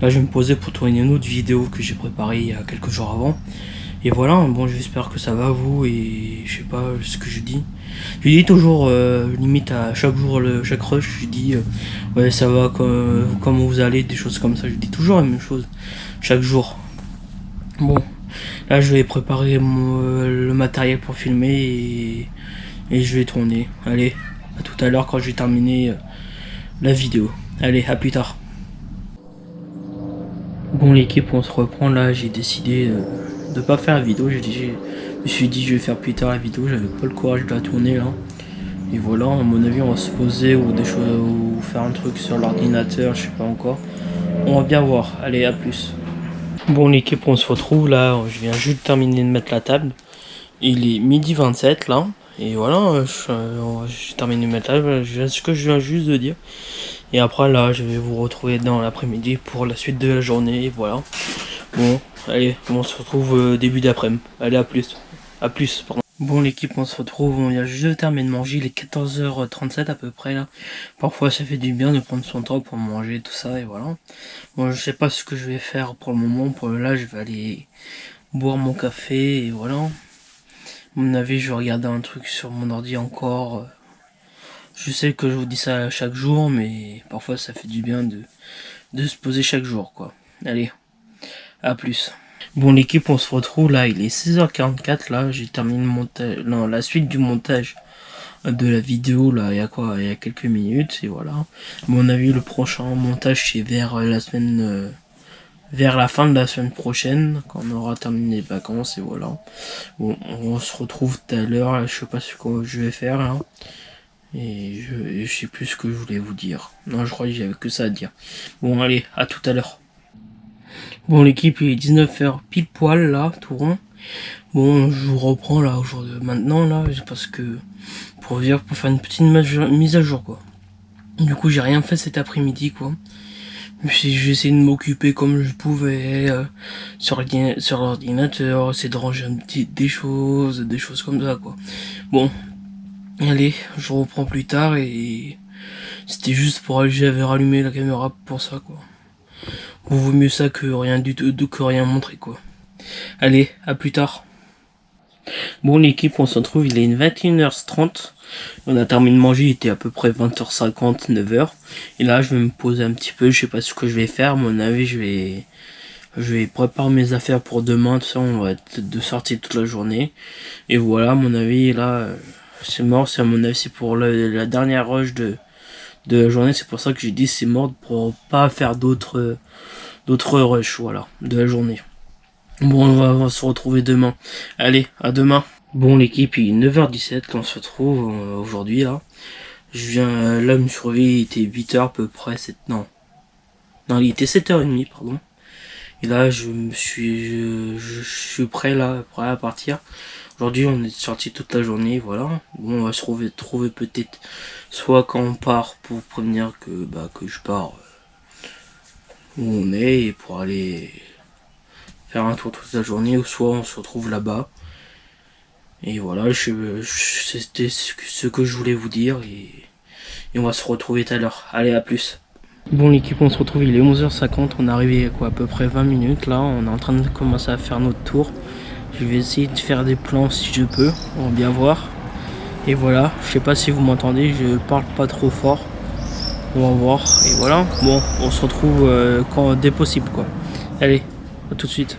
Là, je vais me poser pour tourner une autre vidéo que j'ai préparée il y a quelques jours avant. Et voilà, bon j'espère que ça va vous et je sais pas ce que je dis. Je dis toujours limite à chaque jour, chaque rush, je dis ouais ça va, comment vous allez, des choses comme ça. Je dis toujours la même chose chaque jour. Bon, là je vais préparer le matériel pour filmer et je vais tourner. Allez, à tout à l'heure quand j'ai terminé la vidéo. Allez, à plus tard. Bon l'équipe, on se reprend là, j'ai décidé de pas faire la vidéo, je me suis dit je vais faire plus tard la vidéo, j'avais pas le courage de la tourner là. Et voilà, à mon avis on va se poser ou des choses ou faire un truc sur l'ordinateur, je sais pas encore. On va bien voir, allez à plus. Bon l'équipe, on se retrouve là, je viens juste de terminer de mettre la table. Il est 12h27 là, et voilà, j'ai terminé de mettre la table, ce que je viens juste de dire. Et après là, je vais vous retrouver dans l'après-midi pour la suite de la journée, et voilà. Bon, allez, on se retrouve début d'après-midi. Allez, à plus. À plus, pardon. Bon, l'équipe, on se retrouve. On vient juste de terminer de manger. Il est 14h37 à peu près, là. Parfois, ça fait du bien de prendre son temps pour manger, tout ça, et voilà. Bon, je sais pas ce que je vais faire pour le moment. Pour là, je vais aller boire mon café, et voilà. À mon avis, je vais regarder un truc sur mon ordi encore. Je sais que je vous dis ça chaque jour, mais parfois, ça fait du bien de se poser chaque jour, quoi. Allez. A plus. Bon l'équipe, on se retrouve là, il est 16h44 là, j'ai terminé le montage, non, la suite du montage de la vidéo là, il y a quoi, il y a quelques minutes et voilà. À mon avis le prochain montage c'est vers la semaine, vers la fin de la semaine prochaine, quand on aura terminé les vacances et voilà. Bon, on se retrouve tout à l'heure, je sais pas ce que je vais faire là. Et je sais plus ce que je voulais vous dire. Non, je crois que j'avais que ça à dire. Bon allez, à tout à l'heure. Bon l'équipe, il est 19h pile poil là, tout rond. Bon, je vous reprends là aujourd'hui, maintenant là, parce que pour faire une petite mise à jour quoi. Du coup, j'ai rien fait cet après-midi quoi. J'ai essayé de m'occuper comme je pouvais sur l'ordinateur, essayer de ranger des choses comme ça quoi. Bon, allez, je reprends plus tard et c'était juste pour j'avais rallumé la caméra pour ça quoi. Bon, vaut mieux ça que rien du tout, que rien montrer quoi. Allez, à plus tard. Bon l'équipe, on se retrouve, il est 21h30. On a terminé de manger, il était à peu près 20h50, 9h. Et là je vais me poser un petit peu, je sais pas ce que je vais faire. À mon avis je vais préparer mes affaires pour demain, tout ça, on va être de sortie toute la journée. Et voilà, à mon avis là, c'est mort, c'est à mon avis c'est pour la dernière rush de la journée. C'est pour ça que j'ai dit c'est mort, pour pas faire d'autres rushs, voilà, de la journée. Bon, on va se retrouver demain. Allez, à demain. Bon, l'équipe, il est 9h17, on se retrouve aujourd'hui, là. Je viens, là, me suis réveillé, il était 8h à peu près, non, il était 7h30, pardon. Et là, je suis prêt, là, prêt à partir. Aujourd'hui, on est sorti toute la journée, voilà. Bon, on va se trouver peut-être, soit quand on part pour prévenir que je pars où on est, et pour aller faire un tour toute la journée, ou soit on se retrouve là-bas. Et voilà, c'était ce que je voulais vous dire, et on va se retrouver tout à l'heure. Allez, à plus. Bon l'équipe, on se retrouve, il est 11h50, on est arrivé à peu près 20 minutes là, on est en train de commencer à faire notre tour. Je vais essayer de faire des plans si je peux, on va bien voir. Et voilà, je sais pas si vous m'entendez, je parle pas trop fort. On va voir, et voilà, bon, on se retrouve dès possible quoi. Allez, à tout de suite.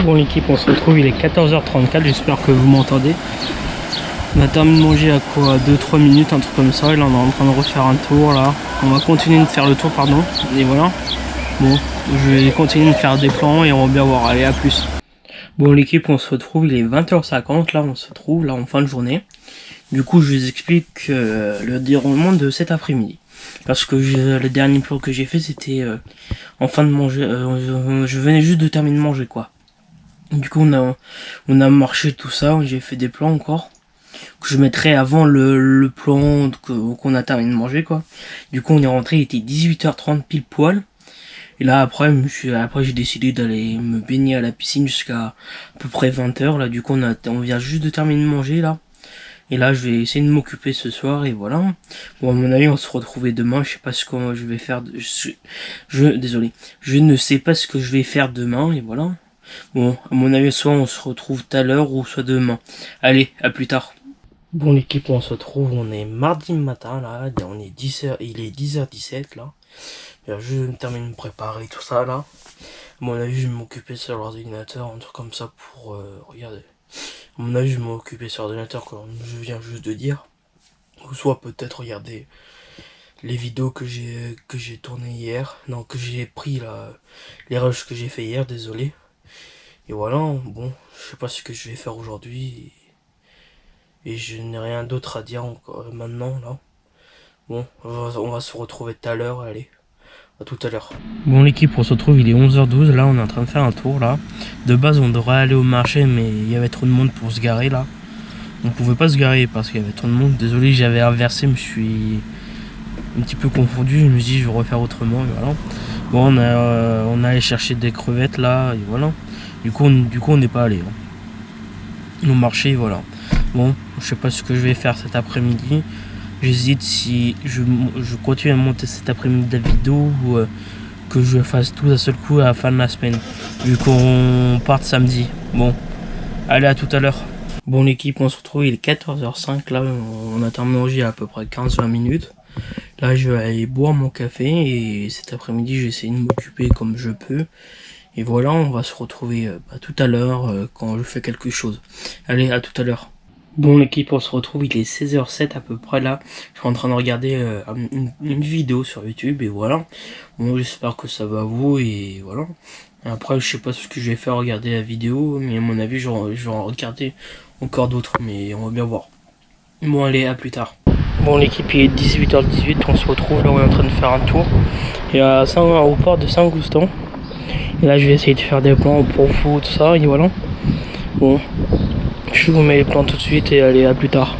Bon l'équipe, on se retrouve, il est 14h34, j'espère que vous m'entendez. On a terminé de manger à quoi, 2-3 minutes, un truc comme ça, et là on est en train de refaire un tour là. On va continuer de faire le tour, pardon, et voilà. Bon, je vais continuer de faire des plans et on va bien voir, allez à plus. Bon l'équipe, on se retrouve, il est 20h50, là on se retrouve, là en fin de journée. Du coup je vous explique le déroulement de cet après-midi. Parce que le dernier plan que j'ai fait c'était en fin de manger, je venais juste de terminer de manger quoi. Du coup on a marché tout ça, j'ai fait des plans encore que je mettrai avant le plan qu'on a terminé de manger quoi. Du coup on est rentré, il était 18h30 pile poil. Et là après j'ai décidé d'aller me baigner à la piscine jusqu'à peu près 20h là. Du coup on vient juste de terminer de manger là. Et là je vais essayer de m'occuper ce soir et voilà. Bon à mon avis on se retrouvera demain, je sais pas ce que je vais faire, désolé, je ne sais pas ce que je vais faire demain et voilà. Bon, à mon avis, soit on se retrouve tout à l'heure ou soit demain. Allez, à plus tard. Bon l'équipe, on se retrouve, on est mardi matin là, on est 10h, il est 10h17 là. Je me termine de me préparer tout ça là. À mon avis, je vais m'occuper sur l'ordinateur, un truc comme ça pour regarder. À mon avis, je vais m'occuper sur l'ordinateur comme je viens juste de dire. Ou soit peut-être regarder les vidéos que j'ai tournées hier. Non, que j'ai pris là, les rushs que j'ai fait hier, désolé. Et voilà, bon, je sais pas ce que je vais faire aujourd'hui. Et je n'ai rien d'autre à dire encore maintenant, là. Bon, on va se retrouver tout à l'heure, allez. À tout à l'heure. Bon l'équipe, on se retrouve, il est 11h12, là on est en train de faire un tour, là. De base, on devrait aller au marché, mais il y avait trop de monde pour se garer, là. On pouvait pas se garer parce qu'il y avait trop de monde. Désolé, j'avais inversé, je me suis un petit peu confondu. Je me suis dit, je vais refaire autrement, et voilà. Bon, on a allé chercher des crevettes, là, et voilà. Du coup, on n'est pas allé. Hein. Au marché, voilà. Bon, je sais pas ce que je vais faire cet après-midi. J'hésite si je continue à monter cet après-midi de la vidéo ou que je fasse tout d'un seul coup à la fin de la semaine. Vu qu'on parte samedi. Bon, allez à tout à l'heure. Bon l'équipe, on se retrouve, il est 14h05. Là, on a terminé de manger à peu près 15-20 minutes. Là, je vais aller boire mon café et cet après-midi, je vais essayer de m'occuper comme je peux. Et voilà, on va se retrouver tout à l'heure quand je fais quelque chose. Allez, à tout à l'heure. Bon l'équipe, on se retrouve, il est 16h07 à peu près là. Je suis en train de regarder une vidéo sur YouTube et voilà. Bon, j'espère que ça va à vous et voilà. Après, je sais pas ce que je vais faire regarder la vidéo, mais à mon avis, je vais en regarder encore d'autres, mais on va bien voir. Bon, allez, à plus tard. Bon l'équipe, il est 18h18, on se retrouve là, on est en train de faire un tour. Il y a au port de Saint-Goustan. Et là, je vais essayer de faire des plans pour vous, tout ça, et voilà. Bon. Je vous mets les plans tout de suite et allez à plus tard.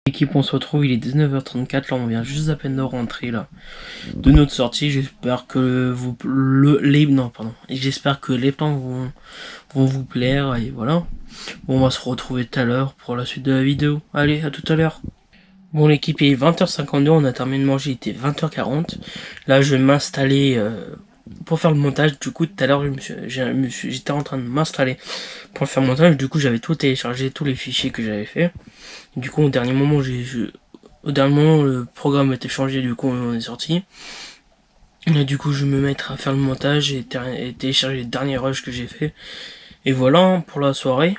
L'équipe, on se retrouve, il est 19h34, là on vient juste à peine de rentrer là de notre sortie. J'espère que j'espère que les plans vont vous plaire et voilà. Bon, on va se retrouver tout à l'heure pour la suite de la vidéo. Allez, à tout à l'heure. Bon l'équipe, il est 20h52, on a terminé de manger, il était 20h40. Là je vais m'installer pour faire le montage. Du coup tout à l'heure j'étais en train de m'installer pour faire le montage. Du coup j'avais tout téléchargé, tous les fichiers que j'avais fait. Du coup au dernier moment le programme était changé, du coup on est sorti. Et du coup je vais me mettre à faire le montage et télécharger les derniers rushs que j'ai fait. Et voilà pour la soirée.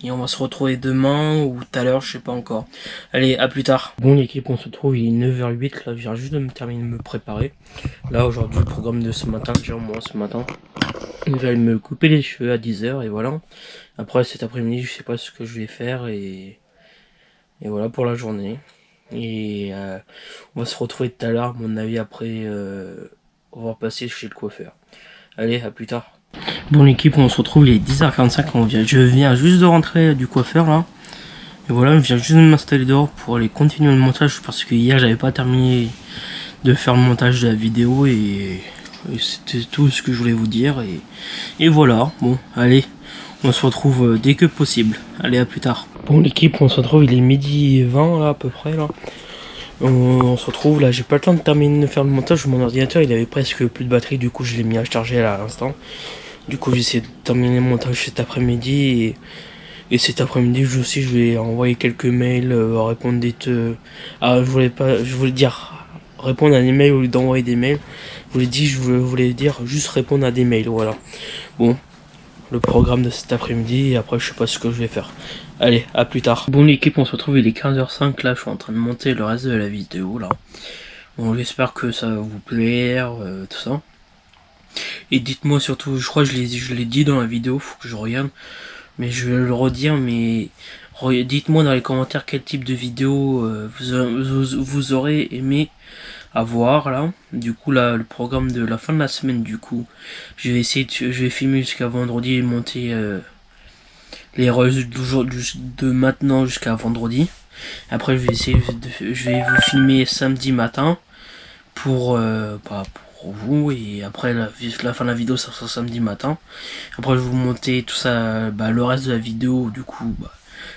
Et on va se retrouver demain ou tout à l'heure, je sais pas encore. Allez, à plus tard. Bon l'équipe, on se retrouve, il est 9h08, là je viens juste de me terminer de me préparer. Là aujourd'hui, le programme de ce matin, déjà moi ce matin. Je vais aller me couper les cheveux à 10h et voilà. Après cet après-midi, je sais pas ce que je vais faire et voilà pour la journée. Et on va se retrouver tout à l'heure, à mon avis, après on va passer chez le coiffeur. Allez, à plus tard. Bon l'équipe, on se retrouve, il est 10h45, je viens juste de rentrer du coiffeur là. Et voilà, je viens juste de m'installer dehors pour aller continuer le montage parce que hier j'avais pas terminé de faire le montage de la vidéo et Et c'était tout ce que je voulais vous dire. Et voilà, bon, allez, on se retrouve dès que possible. Allez, à plus tard. Bon, l'équipe, on se retrouve, il est midi 20 là, à peu près là. On se retrouve là, j'ai pas le temps de terminer de faire le montage. Mon ordinateur il avait presque plus de batterie, du coup je l'ai mis à charger là à l'instant. Du coup j'essaie de terminer le montage cet après-midi et cet après-midi aussi je vais envoyer quelques mails, répondre je voulais dire répondre à des mails au lieu d'envoyer des mails. Je voulais dire juste répondre à des mails, voilà. Bon, le programme de cet après-midi et après je sais pas ce que je vais faire. Allez, à plus tard. Bon l'équipe, on se retrouve, il est 15h05 là, je suis en train de monter le reste de la vidéo là. Bon, j'espère que ça va vous plaire, tout ça. Et dites-moi surtout, je crois que je l'ai dit dans la vidéo, faut que je regarde, mais je vais le redire, mais dites-moi dans les commentaires quel type de vidéo vous aurez aimé avoir là. Du coup là, le programme de la fin de la semaine, du coup, je vais filmer jusqu'à vendredi et monter les rushs de maintenant jusqu'à vendredi. Après je vais vous filmer samedi matin pour vous, et après la fin de la vidéo ça sera samedi matin. Après je vais vous monter tout ça, le reste de la vidéo, du coup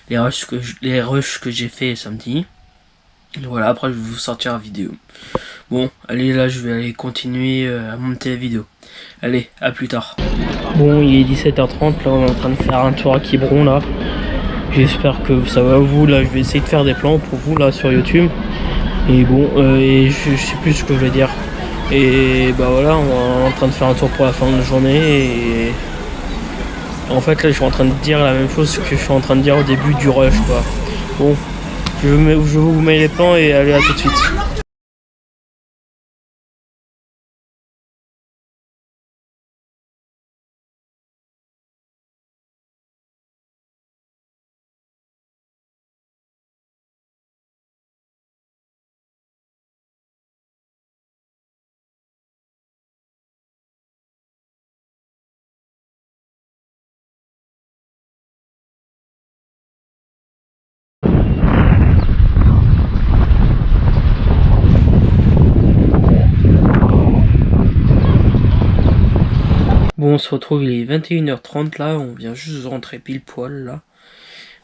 les rushs que j'ai fait samedi. Et voilà, après je vais vous sortir la vidéo. Bon, allez, là je vais aller continuer à monter la vidéo. Allez, à plus tard. Bon, il est 17h30, là on est en train de faire un tour à Quiberon là. J'espère que ça va vous, là je vais essayer de faire des plans pour vous là sur YouTube. Et bon, et je sais plus ce que je vais dire. Et bah voilà, on est en train de faire un tour pour la fin de la journée. Et en fait là je suis en train de dire la même chose que je suis en train de dire au début du rush quoi. Bon, je vous mets les plans et allez, à tout de suite. Bon, on se retrouve, il est 21h30 là, on vient juste de rentrer pile poil là.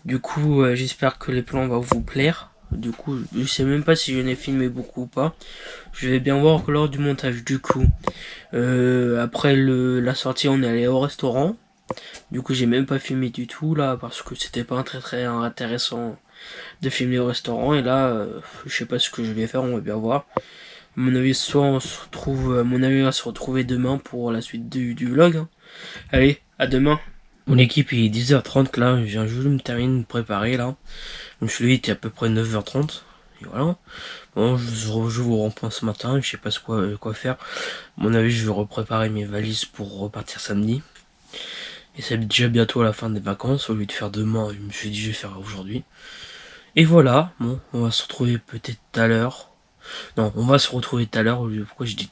Du coup, j'espère que les plans vont vous plaire. Du coup, je sais même pas si je n'ai filmé beaucoup ou pas. Je vais bien voir que lors du montage. Du coup, après la sortie, on est allé au restaurant. Du coup, j'ai même pas filmé du tout là parce que c'était pas très intéressant de filmer au restaurant. Et là, je sais pas ce que je vais faire, on va bien voir. À mon avis, soit on se retrouve, à mon avis, on va se retrouver demain pour la suite du vlog. Hein. Allez, à demain. Mon équipe il est 10h30 là, je viens juste de me terminer de me préparer là. Je me suis levé, il était à peu près 9h30. Et voilà. Bon, je vous reprends ce matin, je sais pas quoi faire. À mon avis, je vais repréparer mes valises pour repartir samedi. Et c'est déjà bientôt à la fin des vacances, au lieu de faire demain, je me suis dit je vais faire aujourd'hui. Et voilà, bon, on va se retrouver peut-être tout à l'heure. Non, on va se retrouver tout à l'heure, pourquoi je dis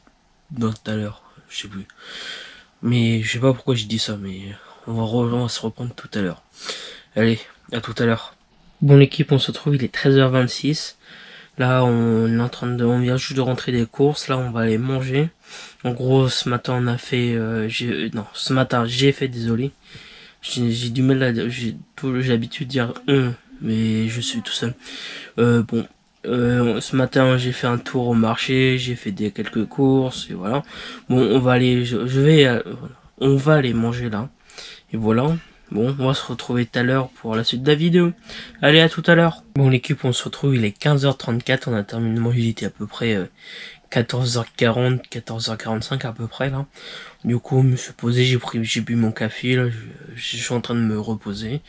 non tout à l'heure, je sais plus. Mais je sais pas pourquoi je dis ça, mais on va se reprendre tout à l'heure. Allez, à tout à l'heure. Bon l'équipe, on se retrouve, il est 13h26. Là, on vient juste de rentrer des courses. Là, on va aller manger. En gros, ce matin, on a fait, ce matin, j'ai fait, désolé. J'ai du mal à dire, j'ai l'habitude de dire mais je suis tout seul. Bon, ce matin, j'ai fait un tour au marché, j'ai fait quelques courses, et voilà. Bon, on va aller, on va aller manger là. Et voilà. Bon, on va se retrouver tout à l'heure pour la suite de la vidéo. Allez, à tout à l'heure. Bon, l'équipe, on se retrouve, il est 15h34, on a terminé de manger, il était à peu près 14h40, 14h45 à peu près là. Du coup, je me suis posé, j'ai bu mon café, là, je suis en train de me reposer.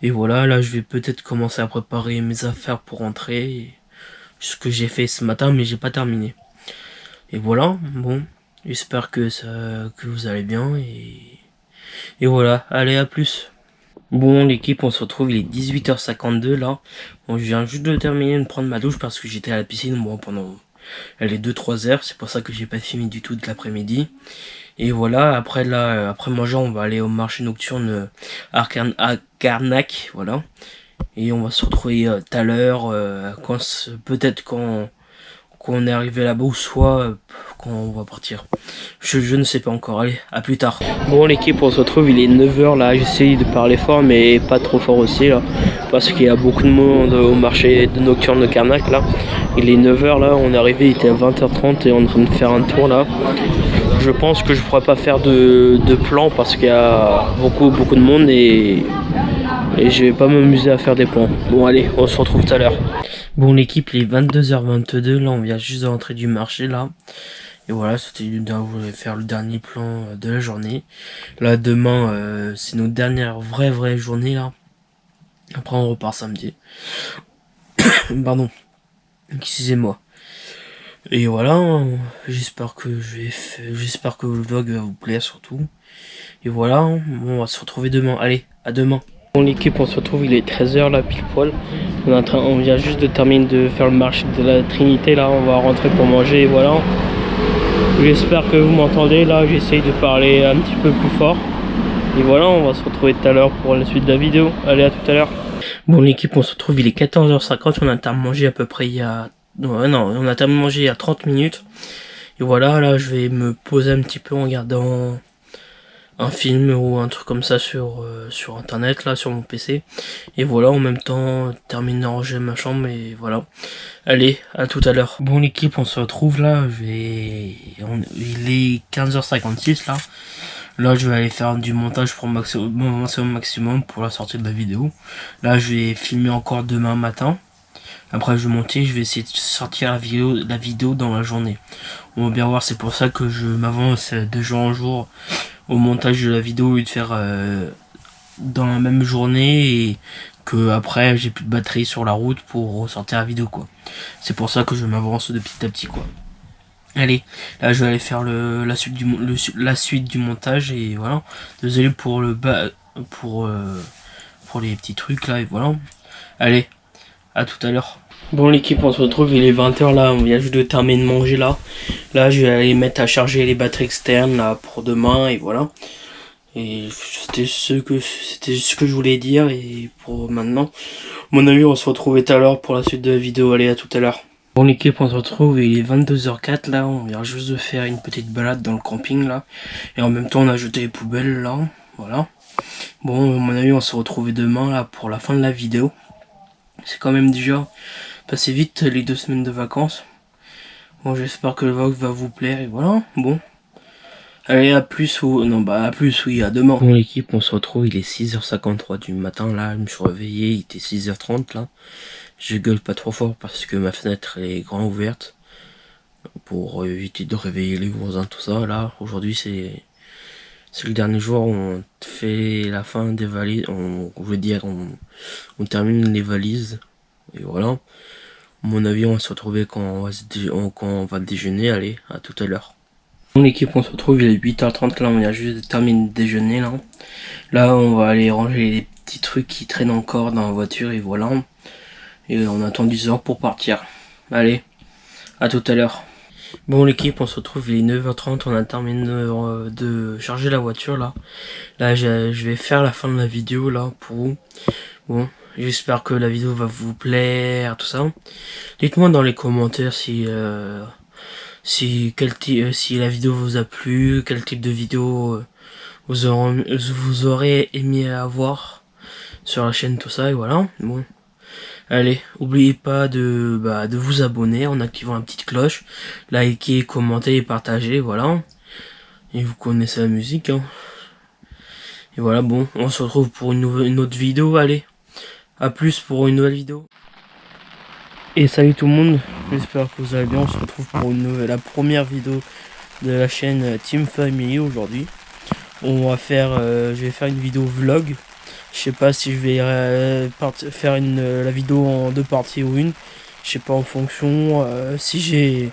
Et voilà, là, je vais peut-être commencer à préparer mes affaires pour rentrer. Ce que j'ai fait ce matin, mais j'ai pas terminé. Et voilà, bon, j'espère que vous allez bien et voilà, allez, à plus. Bon l'équipe, on se retrouve, il est 18h52 là. Bon, je viens juste de terminer de prendre ma douche parce que j'étais à la piscine pendant les 2-3 heures. C'est pour ça que j'ai pas filmé du tout de l'après-midi. Et voilà, après manger, on va aller au marché nocturne à Carnac, voilà. Et on va se retrouver tout à l'heure, peut-être quand quand on est arrivé là-bas ou soit quand on va partir. Je ne sais pas encore. Allez, à plus tard. Bon l'équipe, on se retrouve, il est 9h là, j'essaye de parler fort mais pas trop fort aussi là, parce qu'il y a beaucoup de monde au marché de nocturne de Carnac là. Il est 9h là, on est arrivé, il était à 20h30 et on est en train de faire un tour là. Je pense que je pourrais pas faire de plan parce qu'il y a beaucoup de monde et je vais pas m'amuser à faire des plans. Bon allez, on se retrouve tout à l'heure. Bon l'équipe, il est 22h22, là on vient juste de rentrer du marché là. Et voilà, c'était je voulais faire le dernier plan de la journée. Là demain, c'est notre dernière vraie journée là. Après on repart samedi. Pardon, excusez-moi. Et voilà, j'espère que le vlog va vous plaire surtout. Et voilà, on va se retrouver demain. Allez, à demain. Bon l'équipe, on se retrouve, il est 13h là pile poil. On vient juste de terminer de faire le marché de la Trinité là, on va rentrer pour manger et voilà. J'espère que vous m'entendez là, j'essaye de parler un petit peu plus fort. Et voilà, on va se retrouver tout à l'heure pour la suite de la vidéo. Allez, à tout à l'heure. Bon l'équipe, on se retrouve, il est 14h50, on a terminé de manger à peu près il y a... on a terminé de manger il y a 30 minutes. Et voilà, là je vais me poser un petit peu en regardant un film ou un truc comme ça sur internet là, sur mon PC. Et voilà, en même temps terminer de ranger ma chambre et voilà. Allez, à tout à l'heure. Bon l'équipe, on se retrouve là, il est 15h56 là. Là je vais aller faire du montage pour maximum pour la sortie de la vidéo. Là je vais filmer encore demain matin. Après je vais monter, je vais essayer de sortir la vidéo dans la journée. On va bien voir, c'est pour ça que je m'avance de jour en jour au montage de la vidéo au lieu de faire dans la même journée et que après j'ai plus de batterie sur la route pour ressortir la vidéo quoi. C'est pour ça que je m'avance de petit à petit quoi. Allez, là je vais aller faire la suite du montage et voilà. Désolé pour pour les petits trucs là et voilà. Allez, à tout à l'heure. Bon l'équipe, on se retrouve, il est 20h là, on vient juste de terminer de manger là. Là je vais aller mettre à charger les batteries externes là pour demain et voilà. Et c'était ce que je voulais dire et pour maintenant. À mon avis, on se retrouve tout à l'heure pour la suite de la vidéo. Allez, à tout à l'heure. Bon l'équipe, on se retrouve, il est 22h04 là, on vient juste de faire une petite balade dans le camping là. Et en même temps on a jeté les poubelles là, voilà. Bon, à mon avis, on se retrouve demain là pour la fin de la vidéo. C'est quand même déjà passé vite les 2 semaines de vacances. Bon, j'espère que le vlog va vous plaire et voilà, bon. Allez, à plus ou... Non, bah à plus, oui, à demain. Bon l'équipe, on se retrouve, il est 6h53 du matin là, je me suis réveillé, il était 6h30 là. Je gueule pas trop fort parce que ma fenêtre est grand ouverte. Pour éviter de réveiller les voisins, tout ça. Là, aujourd'hui c'est le dernier jour où on fait la fin des valises. On on termine les valises. Et voilà. À mon avis, on va se retrouver quand on va déjeuner. Allez, à tout à l'heure. Mon équipe, on se retrouve, il est 8h30 là, on vient juste de terminer de déjeuner là. Là, on va aller ranger les petits trucs qui traînent encore dans la voiture et voilà. Et on attend 10 heures pour partir. Allez, à tout à l'heure. Bon l'équipe, on se retrouve, il est 9h30, on a terminé de charger la voiture là. Là, je vais faire la fin de la vidéo là pour vous. Bon, j'espère que la vidéo va vous plaire, tout ça. Dites-moi dans les commentaires si la vidéo vous a plu, quel type de vidéo vous aurez aimé avoir sur la chaîne, tout ça, et voilà. Bon, allez, n'oubliez pas de vous abonner en activant la petite cloche, liker, commenter et partager, voilà. Et vous connaissez la musique, hein. Et voilà, bon, on se retrouve pour une autre vidéo, allez. À plus pour une nouvelle vidéo. Et salut tout le monde, j'espère que vous allez bien, on se retrouve pour la première vidéo de la chaîne Team Family aujourd'hui. On va faire, je vais faire une vidéo vlog. Je sais pas si je vais faire la vidéo en 2 parties ou une. Je sais pas, en fonction si j'ai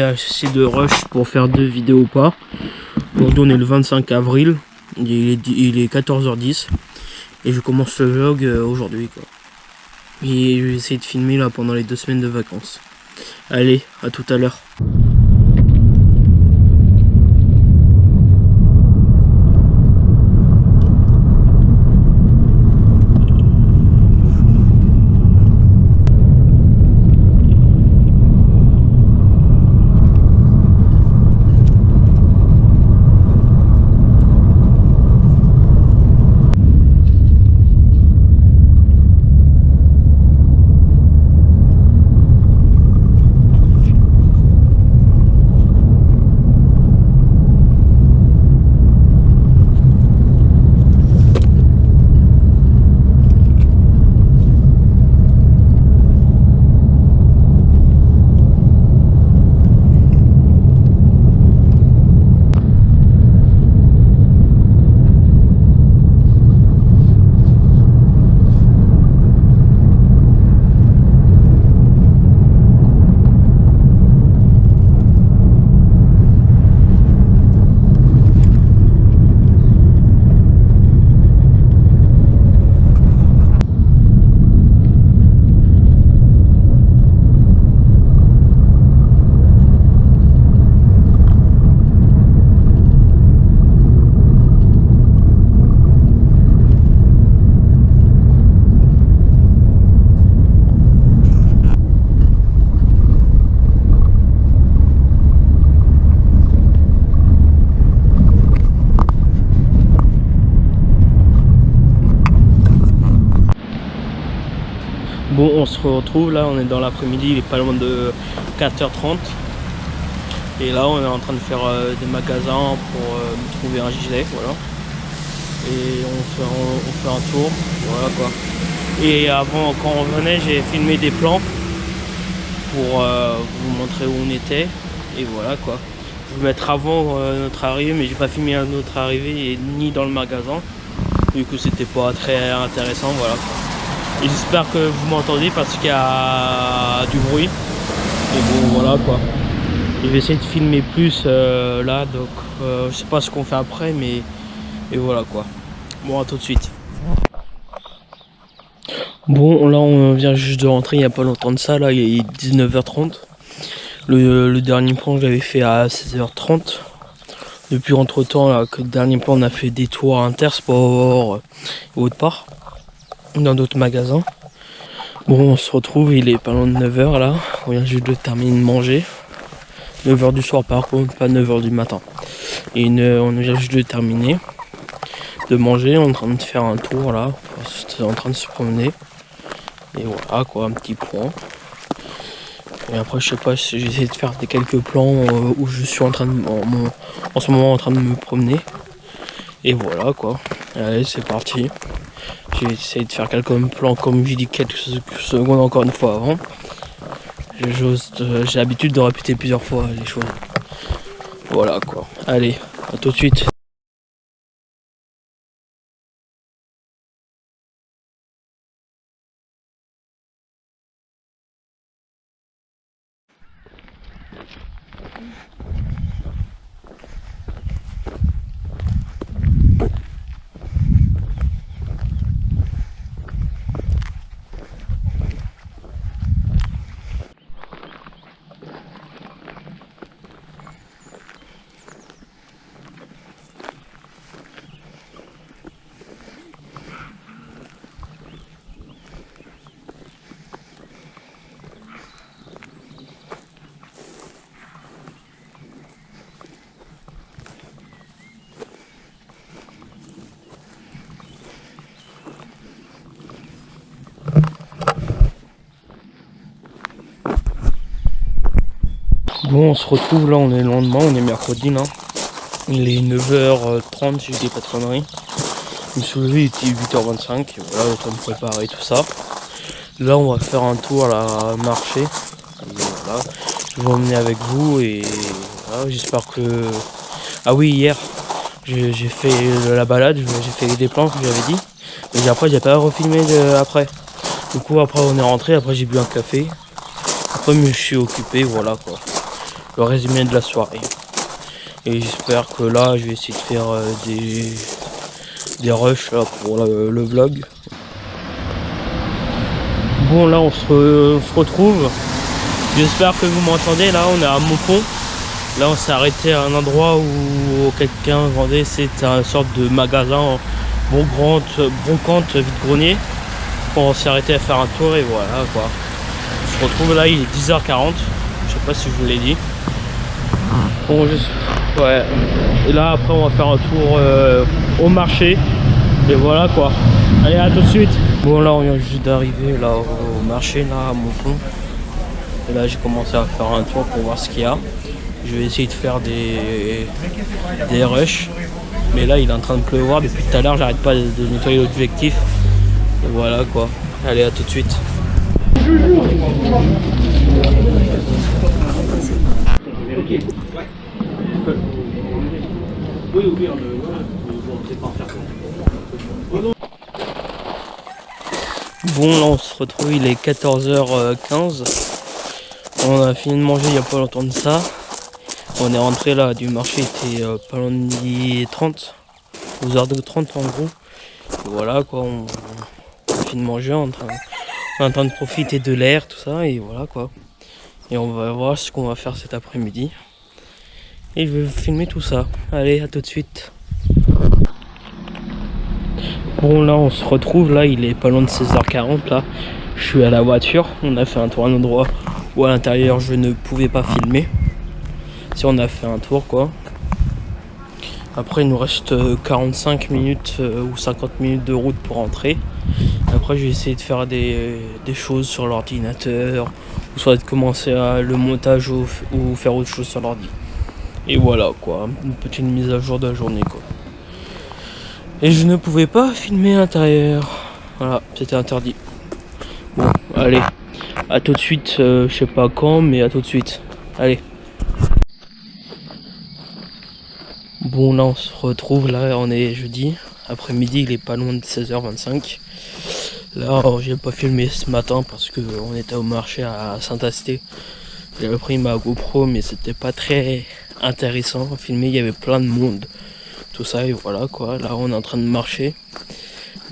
assez de rush pour faire 2 vidéos ou pas. Aujourd'hui on est le 25 avril, il est 14h10 et je commence le vlog aujourd'hui quoi. Et je vais essayer de filmer là pendant les 2 semaines de vacances. Allez, à tout à l'heure. Bon, on se retrouve là, on est dans l'après-midi, il est pas loin de 4h30. Et là, on est en train de faire des magasins pour trouver un gilet, voilà. Et on fait un tour, voilà quoi. Et avant, quand on venait, j'ai filmé des plans pour vous montrer où on était. Et voilà quoi. Je vais vous mettre avant notre arrivée, mais j'ai pas filmé notre arrivée et ni dans le magasin. Du coup, c'était pas très intéressant, voilà. Et j'espère que vous m'entendez parce qu'il y a du bruit. Et bon, voilà quoi. Je vais essayer de filmer plus là, donc je sais pas ce qu'on fait après, mais et voilà quoi. Bon, à tout de suite. Bon, là on vient juste de rentrer il n'y a pas longtemps de ça, là il est 19h30. Le dernier plan je l'avais fait à 16h30. Depuis entre temps, là, que le dernier plan on a fait des tours à Intersport et autre part, dans d'autres magasins. Bon, on se retrouve, il est pas loin de 9h là, on vient juste de terminer de manger. 9h du soir par contre, pas 9h du matin. Et on vient juste de terminer de manger, on est en train de faire un tour là, on est en train de se promener. Et voilà quoi, un petit point. Et après je sais pas si j'essaie de faire quelques plans où je suis en train de en ce moment en train de me promener. Et voilà quoi. Allez, c'est parti. J'ai essayé de faire quelques plans comme j'ai dit quelques secondes encore une fois avant. J'ai l'habitude de répéter plusieurs fois les choses. Voilà quoi. Allez, à tout de suite. Bon, on se retrouve là, on est le lendemain, on est mercredi là. Il est 9h30 si je dis pas de conneries. Je me suis levé, il était 8h25, et voilà, le temps de préparer tout ça. Là, on va faire un tour à la marché. Et voilà, je vais emmener avec vous et voilà, j'espère que... Ah oui, hier, j'ai fait la balade, j'ai fait des plans que j'avais dit. Mais après, j'ai pas refilmé après. Du coup, après, on est rentré, après j'ai bu un café. Après, je me suis occupé, voilà quoi. Le résumé de la soirée. Et j'espère que là, je vais essayer de faire des rushs là, pour le vlog. Bon, là, on se retrouve. J'espère que vous m'entendez. Là, on est à Montpont. Là, on s'est arrêté à un endroit où quelqu'un vendait. C'est une sorte de magasin brocante vide-grenier. On s'est arrêté à faire un tour et voilà quoi. On se retrouve là, il est 10h40. Je sais pas si je vous l'ai dit. Bon, ouais. Et là, après, on va faire un tour au marché. Et voilà quoi. Allez, à tout de suite. Bon, là, on vient juste d'arriver là au marché, là, à Montpont. Et là, j'ai commencé à faire un tour pour voir ce qu'il y a. Je vais essayer de faire des rushs. Mais là, il est en train de pleuvoir. Depuis tout à l'heure, j'arrête pas de nettoyer l'objectif. Et voilà quoi. Allez, à tout de suite. Bon, là on se retrouve, il est 14h15. On a fini de manger il n'y a pas longtemps de ça. On est rentré là du marché, il était pas loin de midi 30, 12h30 en gros. Et voilà quoi, on a fini de manger, on est en train de profiter de l'air, tout ça, et voilà quoi. Et on va voir ce qu'on va faire cet après-midi. Et je vais vous filmer tout ça. Allez, à tout de suite. Bon, là on se retrouve, là il est pas loin de 16h40 là. Je suis à la voiture, on a fait un tour à un endroit où à l'intérieur je ne pouvais pas filmer. Si on a fait un tour quoi. Après il nous reste 45 minutes ou 50 minutes de route pour rentrer. Après je vais essayer de faire des choses sur l'ordinateur, ou soit de commencer le montage ou faire autre chose sur l'ordi. Et voilà quoi, une petite mise à jour de la journée quoi. Et je ne pouvais pas filmer l'intérieur. Voilà, c'était interdit. Bon, allez, à tout de suite, je sais pas quand, mais à tout de suite. Allez. Bon là on se retrouve, là on est jeudi, après-midi, il est pas loin de 16h25. Là j'ai pas filmé ce matin parce que on était au marché à Saint-Asté. J'avais pris ma GoPro mais c'était pas très intéressant à filmer, il y avait plein de monde. Tout ça et voilà quoi, là on est en train de marcher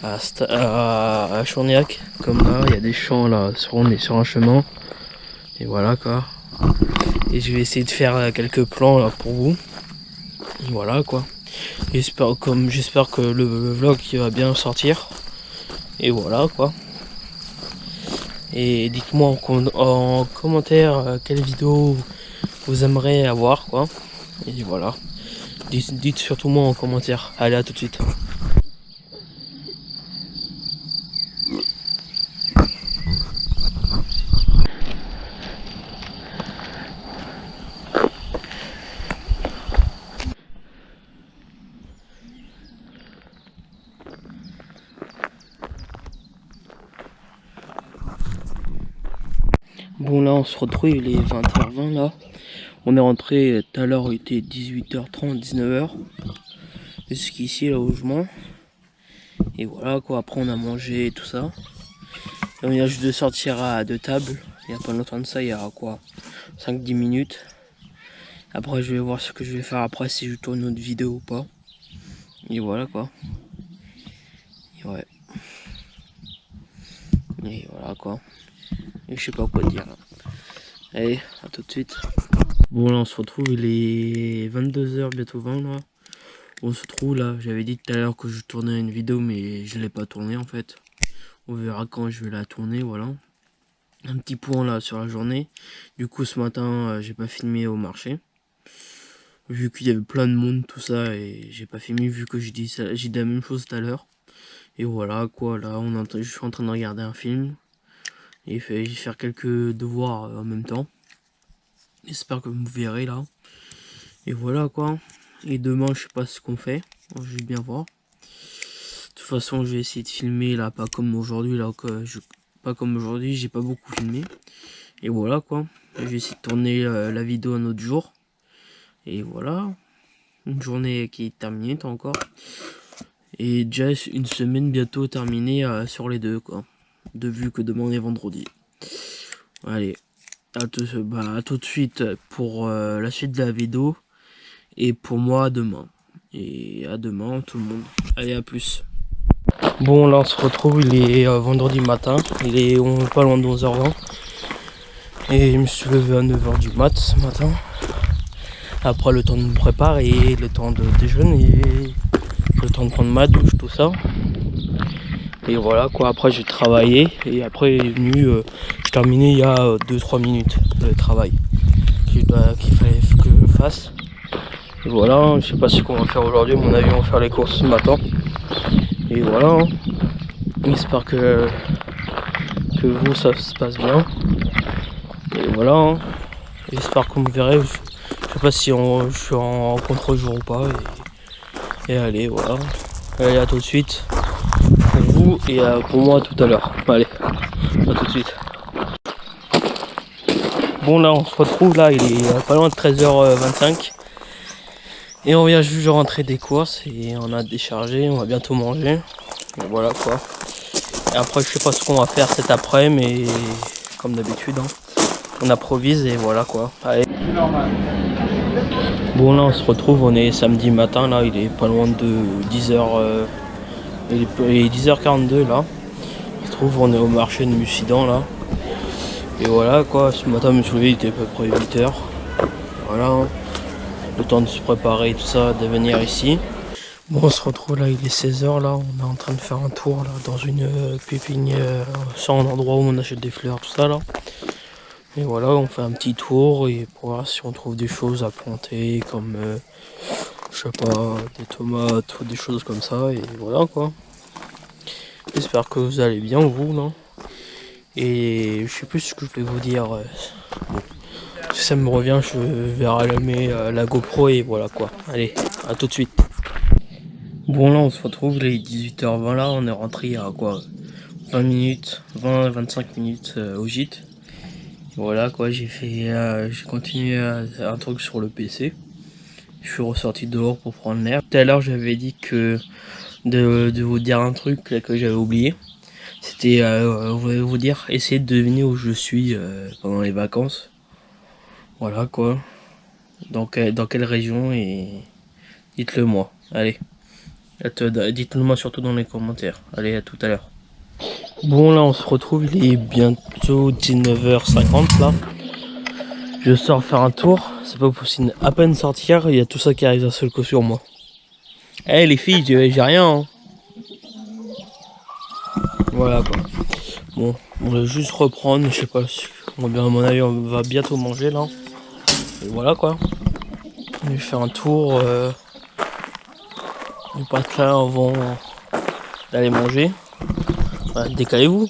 à Chourniac, comme là, il y a des champs là, on est sur un chemin. Et voilà quoi. Et je vais essayer de faire quelques plans là pour vous. Et voilà quoi. J'espère que le vlog va bien sortir. Et voilà quoi. Et dites-moi en commentaire quelle vidéo vous aimeriez avoir quoi. Et voilà. Dites surtout moi en commentaire. Allez, à tout de suite. Bon là on se retrouve, il est 20h20 là. On est rentré tout à l'heure, il était 18h30, 19h. Jusqu'ici là où je mange. Et voilà quoi, après on a mangé et tout ça. Et on vient juste de sortir à deux tables. Il n'y a pas longtemps de ça, il y a quoi, 5-10 minutes. Après je vais voir ce que je vais faire après, si je tourne une autre vidéo ou pas. Et voilà quoi. Et ouais. Et voilà quoi. Et je sais pas quoi dire. Allez, à tout de suite. Bon là on se retrouve, il est 22h, bientôt 20 là. On se trouve là, j'avais dit tout à l'heure que je tournais une vidéo mais je l'ai pas tournée en fait. On verra quand je vais la tourner, voilà. Un petit point là sur la journée. Du coup ce matin j'ai pas filmé au marché. Vu qu'il y avait plein de monde, tout ça, et j'ai pas filmé vu que j'ai dit la même chose tout à l'heure. Et voilà quoi, là je suis en train de regarder un film. Et je vais faire quelques devoirs en même temps. J'espère que vous me verrez là. Et voilà quoi. Et demain je sais pas ce qu'on fait. Je vais bien voir. De toute façon je vais essayer de filmer là, pas comme aujourd'hui là, pas comme aujourd'hui, j'ai pas beaucoup filmé. Et voilà quoi. Je vais essayer de tourner la vidéo un autre jour. Et voilà. Une journée qui est terminée encore. Et déjà une semaine bientôt terminée sur les deux quoi. De vu que demain on est vendredi. Allez. À tout de suite pour la suite de la vidéo. Et pour moi demain. Et à demain tout le monde. Allez, à plus. Bon là on se retrouve, il est vendredi matin. On est pas loin de 11h20. Et je me suis levé à 9h du mat ce matin. Après le temps de me préparer, le temps de déjeuner, le temps de prendre ma douche, tout ça. Et voilà quoi, après j'ai travaillé. Et après est venu, j'ai terminé il y a 2-3 minutes le travail qu'il fallait que je fasse. Et voilà, je sais pas ce qu'on va faire aujourd'hui, à mon avis on va faire les courses ce matin. Et voilà, hein. J'espère que vous ça se passe bien. Et voilà, hein. J'espère que vous me verrez. Je sais pas si je suis en contre-jour ou pas. Et allez, voilà. Allez, à tout de suite. Pour vous et pour moi tout à l'heure. Allez, à tout de suite. Bon là on se retrouve là, il est pas loin de 13h25. Et on vient juste de rentrer des courses et on a déchargé, on va bientôt manger. Et voilà quoi. Et après je sais pas ce qu'on va faire cet après, mais comme d'habitude hein, on improvise et voilà quoi. Allez. Bon là on se retrouve, on est samedi matin là, il est pas loin de 10h. Il est 10h42 là. On se trouve, on est au marché de Mussidan là. Et voilà quoi, ce matin je me suis levé, il était à peu près 8h. Voilà, hein. Le temps de se préparer et tout ça, de venir ici. Bon on se retrouve là, il est 16h là, on est en train de faire un tour là dans une pépinière, sur un endroit où on achète des fleurs, tout ça là. Et voilà, on fait un petit tour et pour voir si on trouve des choses à planter comme je sais pas, des tomates ou des choses comme ça et voilà quoi. J'espère que vous allez bien, vous, non? Et je sais plus ce que je vais vous dire. Bon. Si ça me revient, je vais rallumer la GoPro et voilà quoi. Allez, à tout de suite. Bon, là, on se retrouve, il est 18h20 là, on est rentré il y a quoi? 20 minutes, 20-25 minutes au gîte. Voilà quoi, j'ai continué un truc sur le PC. Je suis ressorti dehors pour prendre l'air. Tout à l'heure, j'avais dit que de vous dire un truc là, que j'avais oublié. C'était vous dire, essayer de deviner où je suis pendant les vacances. Voilà quoi. Dans quelle région et dites-le moi. Allez. Dites-le moi surtout dans les commentaires. Allez, à tout à l'heure. Bon, là, on se retrouve. Il est bientôt 19h50 là. Je sors faire un tour. C'est pas possible. À peine sortir, il y a tout ça qui arrive d'un seul coup sur moi. Eh les filles, j'ai rien. Hein. Voilà quoi. Bon, on va juste reprendre. Je sais pas si. À mon avis, on va bientôt manger là. Et voilà quoi. Je vais faire un tour du patelin avant d'aller manger. Ouais, décalez-vous.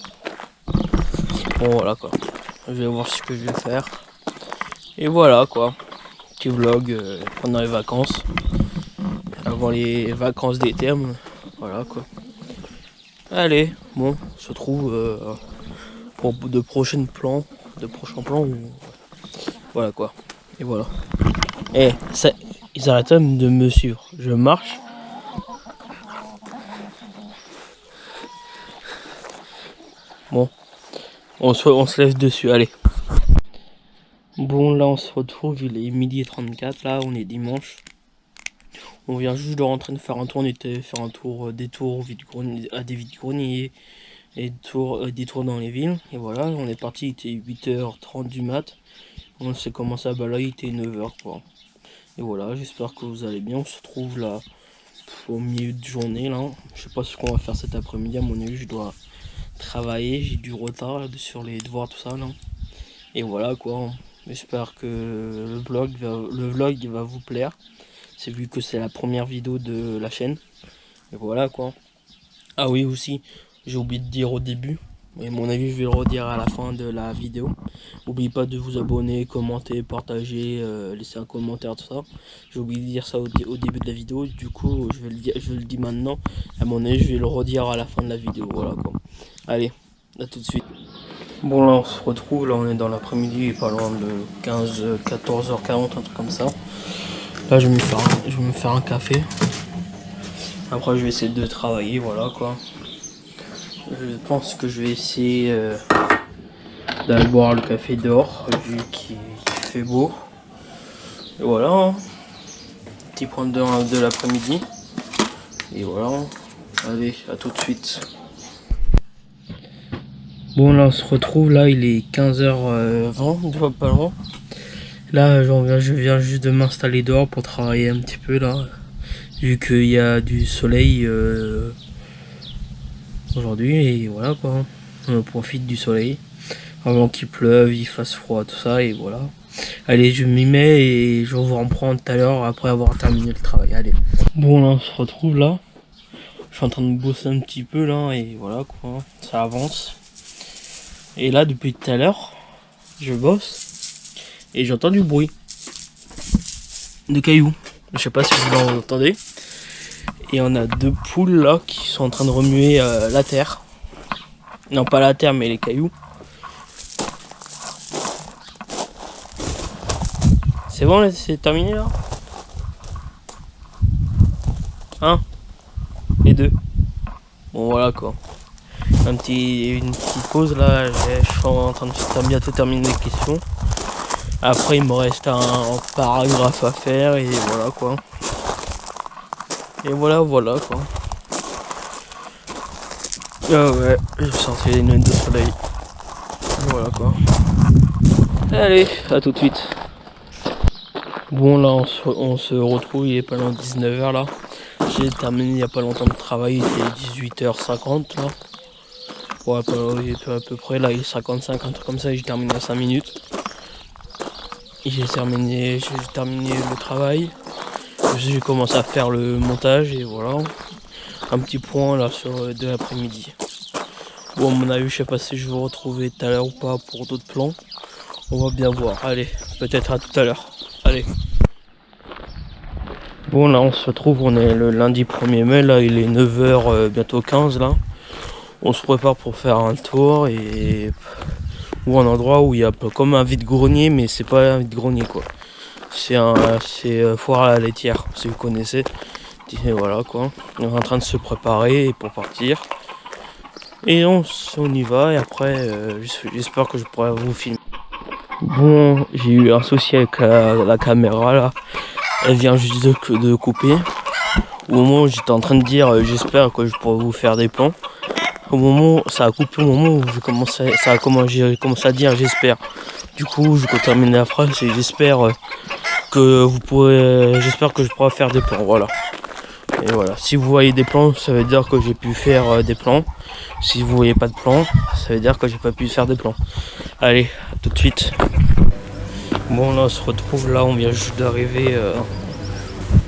Bon voilà quoi. Je vais voir ce que je vais faire. Et voilà quoi. Petit vlog pendant les vacances. Avant les vacances d'été. Voilà quoi. Allez, bon, on se retrouve pour de prochains plans. Voilà quoi. Et voilà. Et ça, ils arrêtent même de me suivre. Je marche. Bon, on se lève dessus, allez. Bon, là on se retrouve, il est 12h34, là on est dimanche. On vient juste de rentrer de faire un tour, on était faire un tour, des tours à des vide-greniers et des tours dans les villes. Et voilà, on est parti, il était 8h30 du mat. On s'est commencé à balader, il était 9h quoi. Et voilà, j'espère que vous allez bien, on se retrouve là au milieu de journée là. Je sais pas ce qu'on va faire cet après-midi, à mon avis je dois travailler, j'ai du retard là, sur les devoirs tout ça là. Et voilà quoi, j'espère que le vlog va vous plaire. C'est vu que c'est la première vidéo de la chaîne. Et voilà quoi. Ah oui aussi, j'ai oublié de dire au début. Et à mon avis je vais le redire à la fin de la vidéo. N'oubliez pas de vous abonner, commenter, partager, laisser un commentaire, tout ça. J'ai oublié de dire ça au début de la vidéo. Du coup je le dis maintenant. À mon avis je vais le redire à la fin de la vidéo. Voilà quoi. Allez, à tout de suite. Bon là on se retrouve, là on est dans l'après-midi, pas loin de 14h40, un truc comme ça. Là je vais me faire un café. Après je vais essayer de travailler, voilà quoi. Je pense que je vais essayer d'aller boire le café dehors, vu qu'il fait beau. Et voilà, hein. Petit point de l'après-midi. Et voilà, allez, à tout de suite. Bon là on se retrouve, là il est 15h20, pas loin. Là je viens juste de m'installer dehors pour travailler un petit peu là. Vu qu'il y a du soleil aujourd'hui et voilà quoi. On profite du soleil. Avant qu'il pleuve, il fasse froid, tout ça et voilà. Allez, je m'y mets et je vous reprends tout à l'heure après avoir terminé le travail. Allez. Bon là on se retrouve là. Je suis en train de bosser un petit peu là et voilà quoi. Ça avance. Et là depuis tout à l'heure, je bosse et j'entends du bruit de cailloux. Je sais pas si vous l'entendez. Et on a deux poules là qui sont en train de remuer la terre. Non pas la terre mais les cailloux. C'est bon, c'est terminé là. 1 et 2. Bon voilà quoi. Une petite pause là, je suis en train de bientôt terminer les questions. Après il me reste un paragraphe à faire et voilà quoi. Et voilà quoi. Ah ouais, j'ai sorti les lunettes de soleil. Et voilà quoi. Allez, à tout de suite. Bon là on se retrouve, il est pas loin de 19h là. J'ai terminé il n'y a pas longtemps de travail, il était 18h50 là. Ouais, à peu près, là il est 55, un truc comme ça, j'ai terminé à 5 minutes. Et j'ai terminé le travail. J'ai commencé à faire le montage et voilà. Un petit point là sur de l'après-midi. Bon, à mon avis, je sais pas si je vais vous retrouver tout à l'heure ou pas pour d'autres plans. On va bien voir. Allez, peut-être à tout à l'heure. Allez. Bon, là, on se retrouve. On est le lundi 1er mai. Là, il est 9h, bientôt 15 là. On se prépare pour faire un tour ou un endroit où il y a comme un vide-grenier, mais c'est pas un vide-grenier quoi. C'est foire à la laitière, si vous connaissez. Et voilà quoi. On est en train de se préparer pour partir. Et on y va et après j'espère que je pourrai vous filmer. Bon, j'ai eu un souci avec la caméra là. Elle vient juste de couper. Au moment où j'étais en train de dire j'espère que je pourrai vous faire des plans. Au moment, ça a coupé au moment où j'ai commencé à dire j'espère. Du coup, je peux terminer la phrase et j'espère que je pourrai faire des plans. Voilà. Et voilà. Si vous voyez des plans, ça veut dire que j'ai pu faire des plans. Si vous voyez pas de plans, ça veut dire que j'ai pas pu faire des plans. Allez, à tout de suite. Bon, là, on se retrouve là. On vient juste d'arriver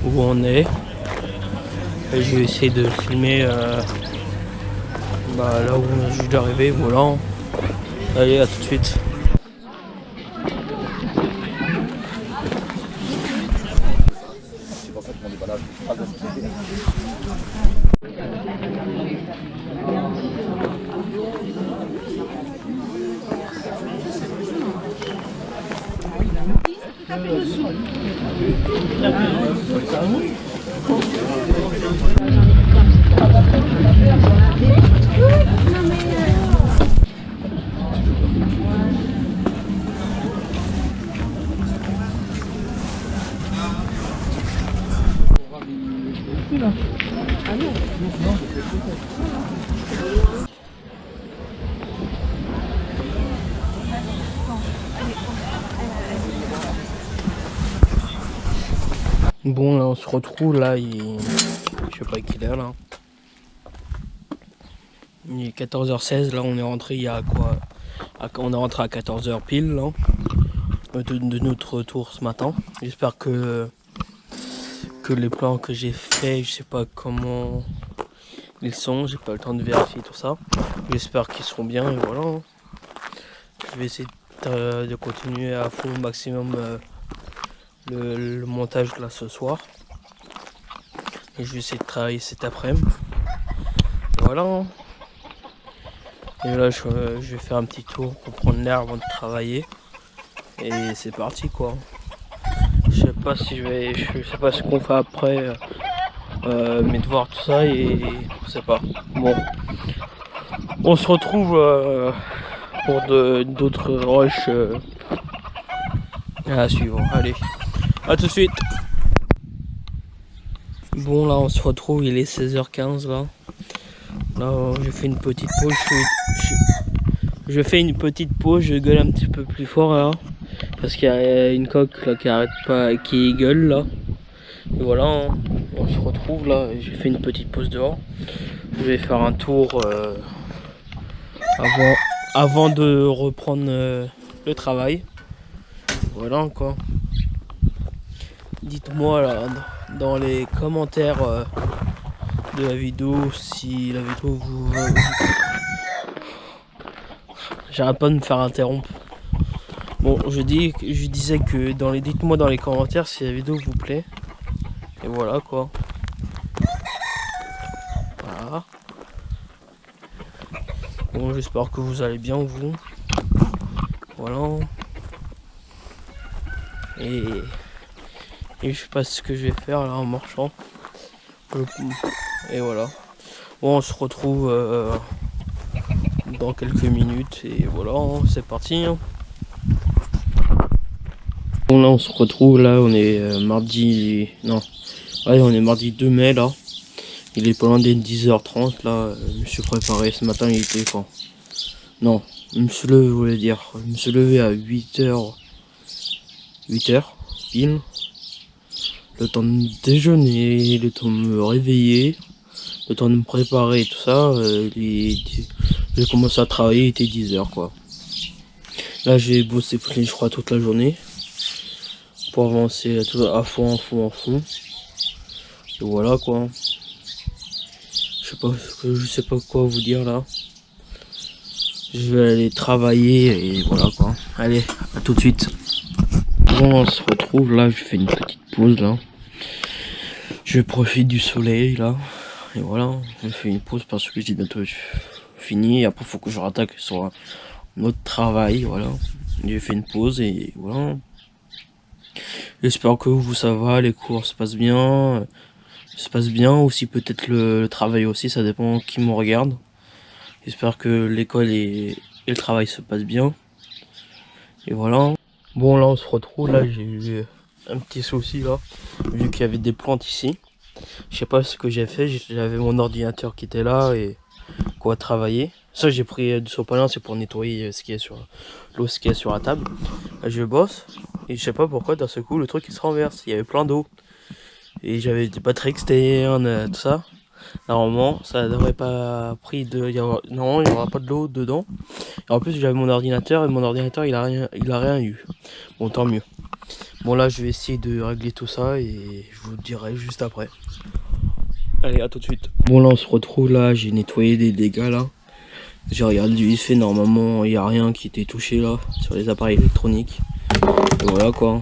où on est. Et je vais essayer de filmer. Là où on est juste d'arriver, voilà. Allez, à tout de suite. Bon, là on se retrouve là, je sais pas qu'il est là. Il est 14h16, là on est rentré il y a quoi? On est rentré à 14h pile là, de notre retour ce matin. J'espère que les plans que j'ai fait, je sais pas comment ils sont, j'ai pas le temps de vérifier tout ça. J'espère qu'ils seront bien et voilà. Je vais essayer de continuer à fond au maximum le montage là ce soir. Et je vais essayer de travailler cet après-midi. Voilà. Et là je vais faire un petit tour pour prendre l'air avant de travailler. Et c'est parti quoi. Je sais pas ce qu'on fait après mes devoirs tout ça et je sais pas. Bon. On se retrouve pour d'autres rushs à suivre. Allez. A tout de suite. Bon là on se retrouve, il est 16h15 là. Là j'ai fait une petite pause, je fais une petite pause, je gueule un petit peu plus fort là. Parce qu'il y a une coque là qui arrête pas, qui gueule là. Et voilà, hein, on se retrouve là, j'ai fait une petite pause dehors. Je vais faire un tour avant de reprendre le travail. Voilà quoi. Dites-moi là dans les commentaires de la vidéo si la vidéo vous... J'arrête pas de me faire interrompre. Bon, je disais que dites-moi dans les commentaires si la vidéo vous plaît. Et voilà quoi. Voilà. Bon, j'espère que vous allez bien vous. Voilà. Et je sais pas ce que je vais faire là en marchant. Et voilà. Bon, on se retrouve dans quelques minutes et voilà, hein, c'est parti. Hein. Bon là on se retrouve là, on est mardi. Non. Ouais, on est mardi 2 mai là. Il est pas loin des 10h30 là. Je me suis préparé ce matin, il était quand? Non, je me suis levé, je voulais dire. Je me suis levé à 8h. 8h pile. Le temps de déjeuner, le temps de me réveiller, le temps de me préparer et tout ça. J'ai commencé à travailler, il était 10h quoi. Là j'ai bossé je crois toute la journée. Pour avancer à fond. Et voilà quoi. Je sais pas quoi vous dire là. Je vais aller travailler et voilà quoi. Allez, à tout de suite. Bon, on se retrouve là, je fais une petite pause là. Je profite du soleil là. Et voilà, je fais une pause parce que j'ai bientôt fini. Et après, il faut que je rattaque sur un autre travail. Voilà, j'ai fait une pause et voilà. J'espère que vous ça va, les cours se passent bien. Aussi peut-être le travail aussi, ça dépend qui me regarde. J'espère que l'école et le travail se passent bien. Et voilà. Bon là on se retrouve, là j'ai eu un petit souci là, vu qu'il y avait des plantes ici. Je sais pas ce que j'ai fait, j'avais mon ordinateur qui était là et quoi travailler. Ça j'ai pris du sopalin, c'est pour nettoyer ce qui est sur l'eau, ce qui est sur la table. Là, je bosse et je sais pas pourquoi d'un seul coup le truc il se renverse, il y avait plein d'eau. Et j'avais des batteries externes, tout ça. Normalement ça n'aurait pas pris de. Normalement il n'y aura pas de l'eau dedans. Et en plus j'avais mon ordinateur et mon ordinateur il a rien eu. Bon tant mieux. Bon là je vais essayer de régler tout ça et je vous dirai juste après. Allez à tout de suite. Bon là on se retrouve là, j'ai nettoyé des dégâts là. J'ai regardé du vite fait, normalement il n'y a rien qui était touché là sur les appareils électroniques. Et voilà quoi.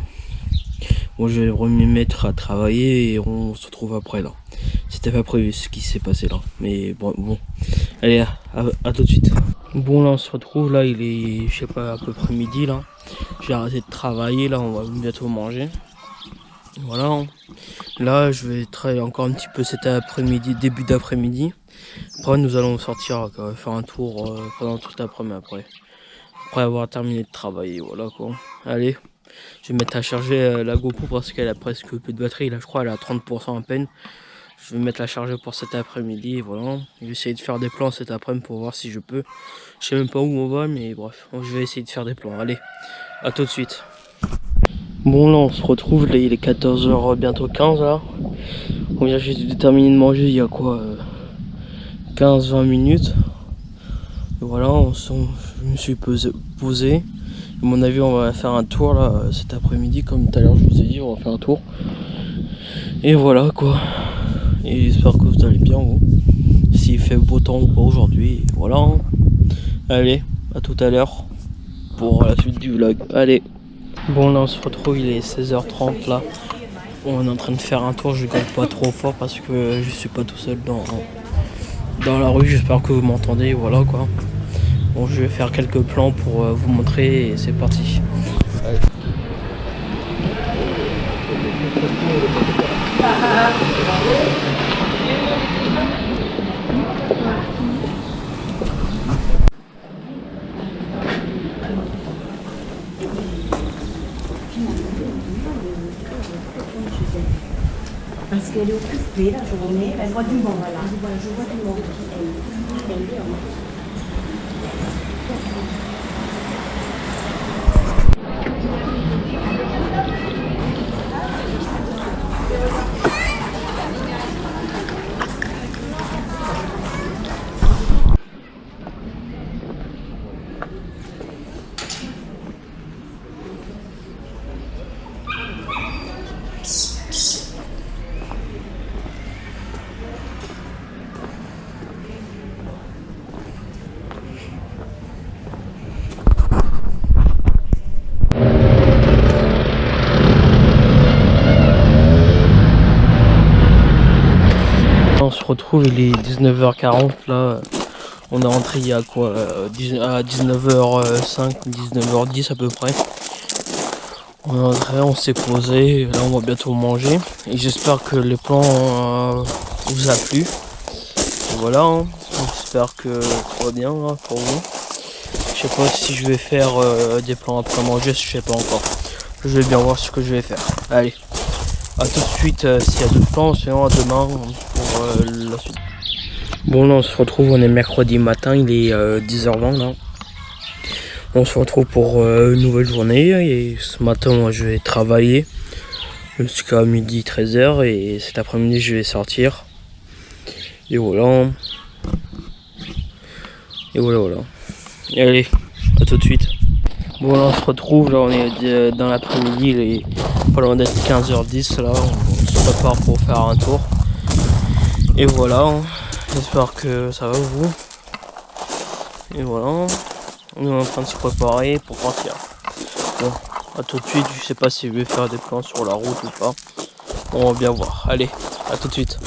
Bon je vais me mettre à travailler et on se retrouve après là. C'était pas prévu ce qui s'est passé là. Mais bon. Allez à tout de suite. Bon là on se retrouve là, il est je sais pas à peu près midi là. J'ai arrêté de travailler là, on va bientôt manger. Voilà. Là je vais travailler encore un petit peu cet après-midi, début d'après-midi. Après nous allons sortir faire un tour pendant toute l'après-midi après avoir terminé de travailler, voilà quoi. Allez, je vais mettre à charger la GoPro parce qu'elle a presque plus de batterie, là je crois elle a 30% à peine. Je vais mettre la charger pour cet après-midi et voilà. Je vais essayer de faire des plans cet après-midi pour voir si je peux. Je sais même pas où on va mais bref, je vais essayer de faire des plans. Allez, à tout de suite. Bon là on se retrouve, là il est 14h bientôt 15 là. On vient juste de terminer de manger il y a quoi 15-20 minutes. Et voilà, je me suis posé. À mon avis on va faire un tour là cet après-midi, comme tout à l'heure je vous ai dit, on va faire un tour. Et voilà quoi. Et j'espère que vous allez bien vous. S'il fait beau temps ou pas aujourd'hui, voilà. Allez, à tout à l'heure pour la suite du vlog. Allez. Bon là on se retrouve, il est 16h30 là. On est en train de faire un tour, je gueule pas trop fort parce que je suis pas tout seul dans la rue, j'espère que vous m'entendez, voilà quoi. Bon je vais faire quelques plans pour vous montrer et c'est parti. Allez. Parce qu'elle est occupée la journée, elle voit du monde, voilà. Je vois du monde qui aime bien. On se retrouve, il est 19h40 là. On est rentré il y a quoi à 19h05, 19h10 à peu près. On est rentré, on s'est posé, là on va bientôt manger. Et j'espère que les plans vous a plu. Et voilà, hein. J'espère que tout va bien hein, pour vous. Je sais pas si je vais faire des plans après manger, je sais pas encore. Je vais bien voir ce que je vais faire. Allez, à tout de suite s'il y a d'autres plans, sinon à demain pour la suite. Bon là on se retrouve, on est mercredi matin, il est 10h20 là. On se retrouve pour une nouvelle journée et ce matin moi je vais travailler jusqu'à midi 13h et cet après-midi je vais sortir. Et voilà. Et voilà. Et allez, à tout de suite. Bon là on se retrouve, là on est dans l'après-midi, il est pas loin d'être 15h10 là, on se prépare pour faire un tour. Et voilà, j'espère que ça va vous. Et voilà, On est en train de se préparer pour partir. Bon, à tout de suite, je sais pas si je vais faire des plans sur la route ou pas. On va bien voir. Allez, à tout de suite.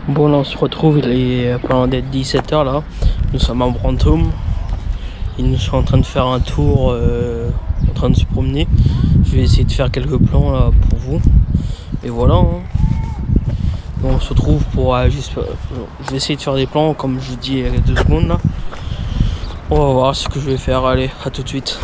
Bon, là on se retrouve, il est pendant d'être 17h là. Nous sommes à Brantôme. Ils nous sont en train de faire un tour, en train de se promener. Je vais essayer de faire quelques plans là pour vous. Et voilà. Hein. Bon, on se retrouve pour... je vais essayer de faire des plans comme je vous dis il y a 2 secondes là. On va voir ce que je vais faire. Allez, à tout de suite.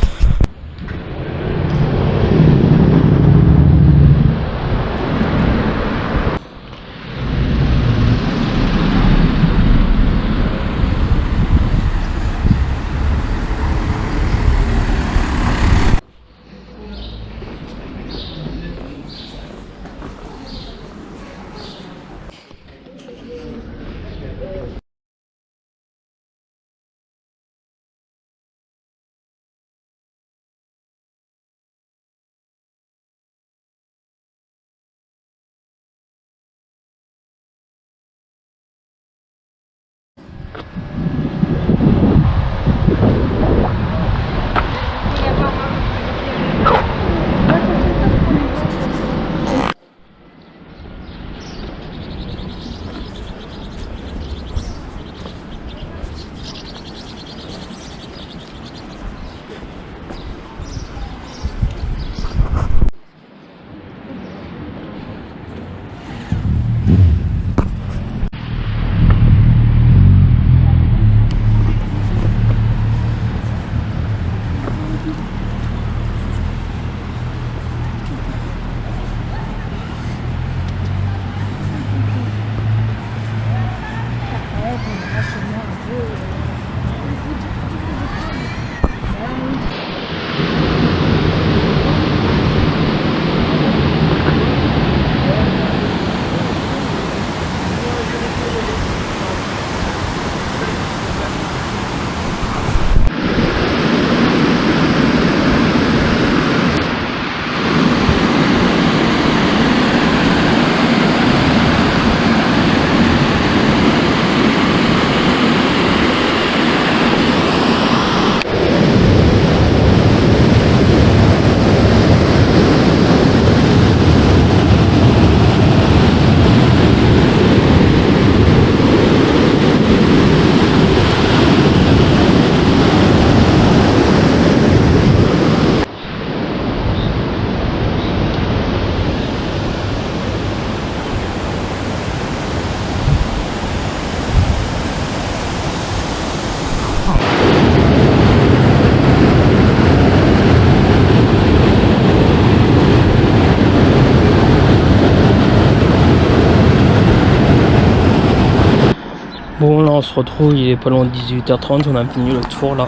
Bon, là on se retrouve, il est pas loin de 18h30, on a fini le tour là.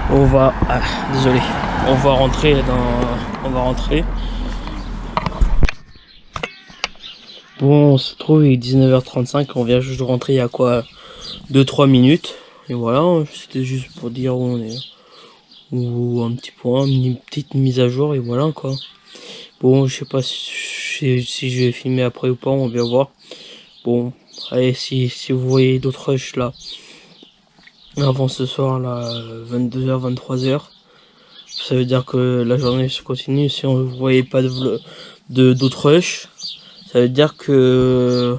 On va... Ah, désolé. On va rentrer dans... On va rentrer. Bon, on se trouve, il est 19h35, on vient juste de rentrer il y a quoi 2-3 minutes. Et voilà, c'était juste pour dire où on est. Ou un petit point, une petite mise à jour et voilà quoi. Bon, je sais pas si je vais filmer après ou pas, on va bien voir. Bon, allez, si vous voyez d'autres rushs là, avant ce soir là, 22h, 23h, ça veut dire que la journée se continue. Si on ne voyait pas d'autres rushs, ça veut dire que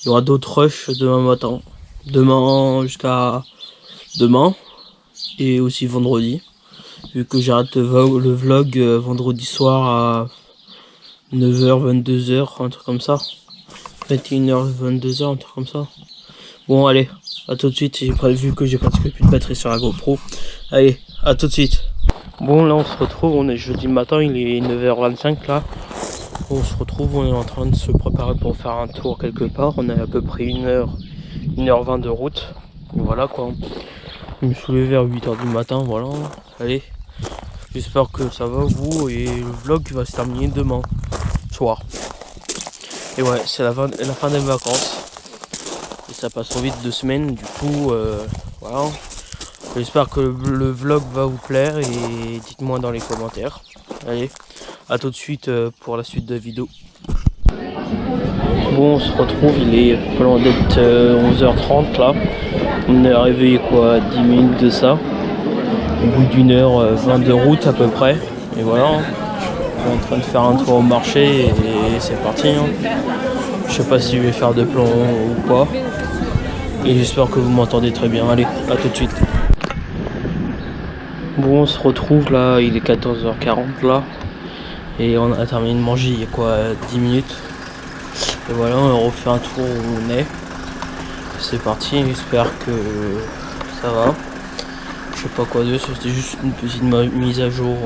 il y aura d'autres rushs demain matin. Demain jusqu'à demain et aussi vendredi. Vu que j'arrête le vlog vendredi soir à 9h, 22h, un truc comme ça. 21h, 22h, un truc comme ça. Bon, allez, à tout de suite. J'ai prévu que j'ai presque plus de batterie sur la GoPro. Allez, à tout de suite. Bon, là, on se retrouve. On est jeudi matin, il est 9h25 là. On se retrouve, on est en train de se préparer pour faire un tour quelque part. On a à peu près 1h20 de route. Et voilà quoi. Je me suis levé vers 8h du matin, voilà. Allez, j'espère que ça va vous et le vlog va se terminer demain soir. Et ouais, c'est la fin des vacances. Et ça passe trop vite 2 semaines, du coup, voilà. J'espère que le vlog va vous plaire et dites-moi dans les commentaires. Allez, à tout de suite pour la suite de la vidéo. Bon, on se retrouve, il est pas loin d'être 11h30 là. On est arrivé quoi, 10 minutes de ça. au bout d'une heure 20 de route à peu près. Et voilà, on est en train de faire un tour au marché et c'est parti. Je sais pas si je vais faire de plomb ou pas. Et j'espère que vous m'entendez très bien. Allez, à tout de suite. Bon, on se retrouve là, il est 14h40 là. Et on a terminé de manger il y a quoi, 10 minutes. Et voilà, on refait un tour où on est. C'est parti, j'espère que ça va. Je sais pas quoi de ça, c'était juste une petite mise à jour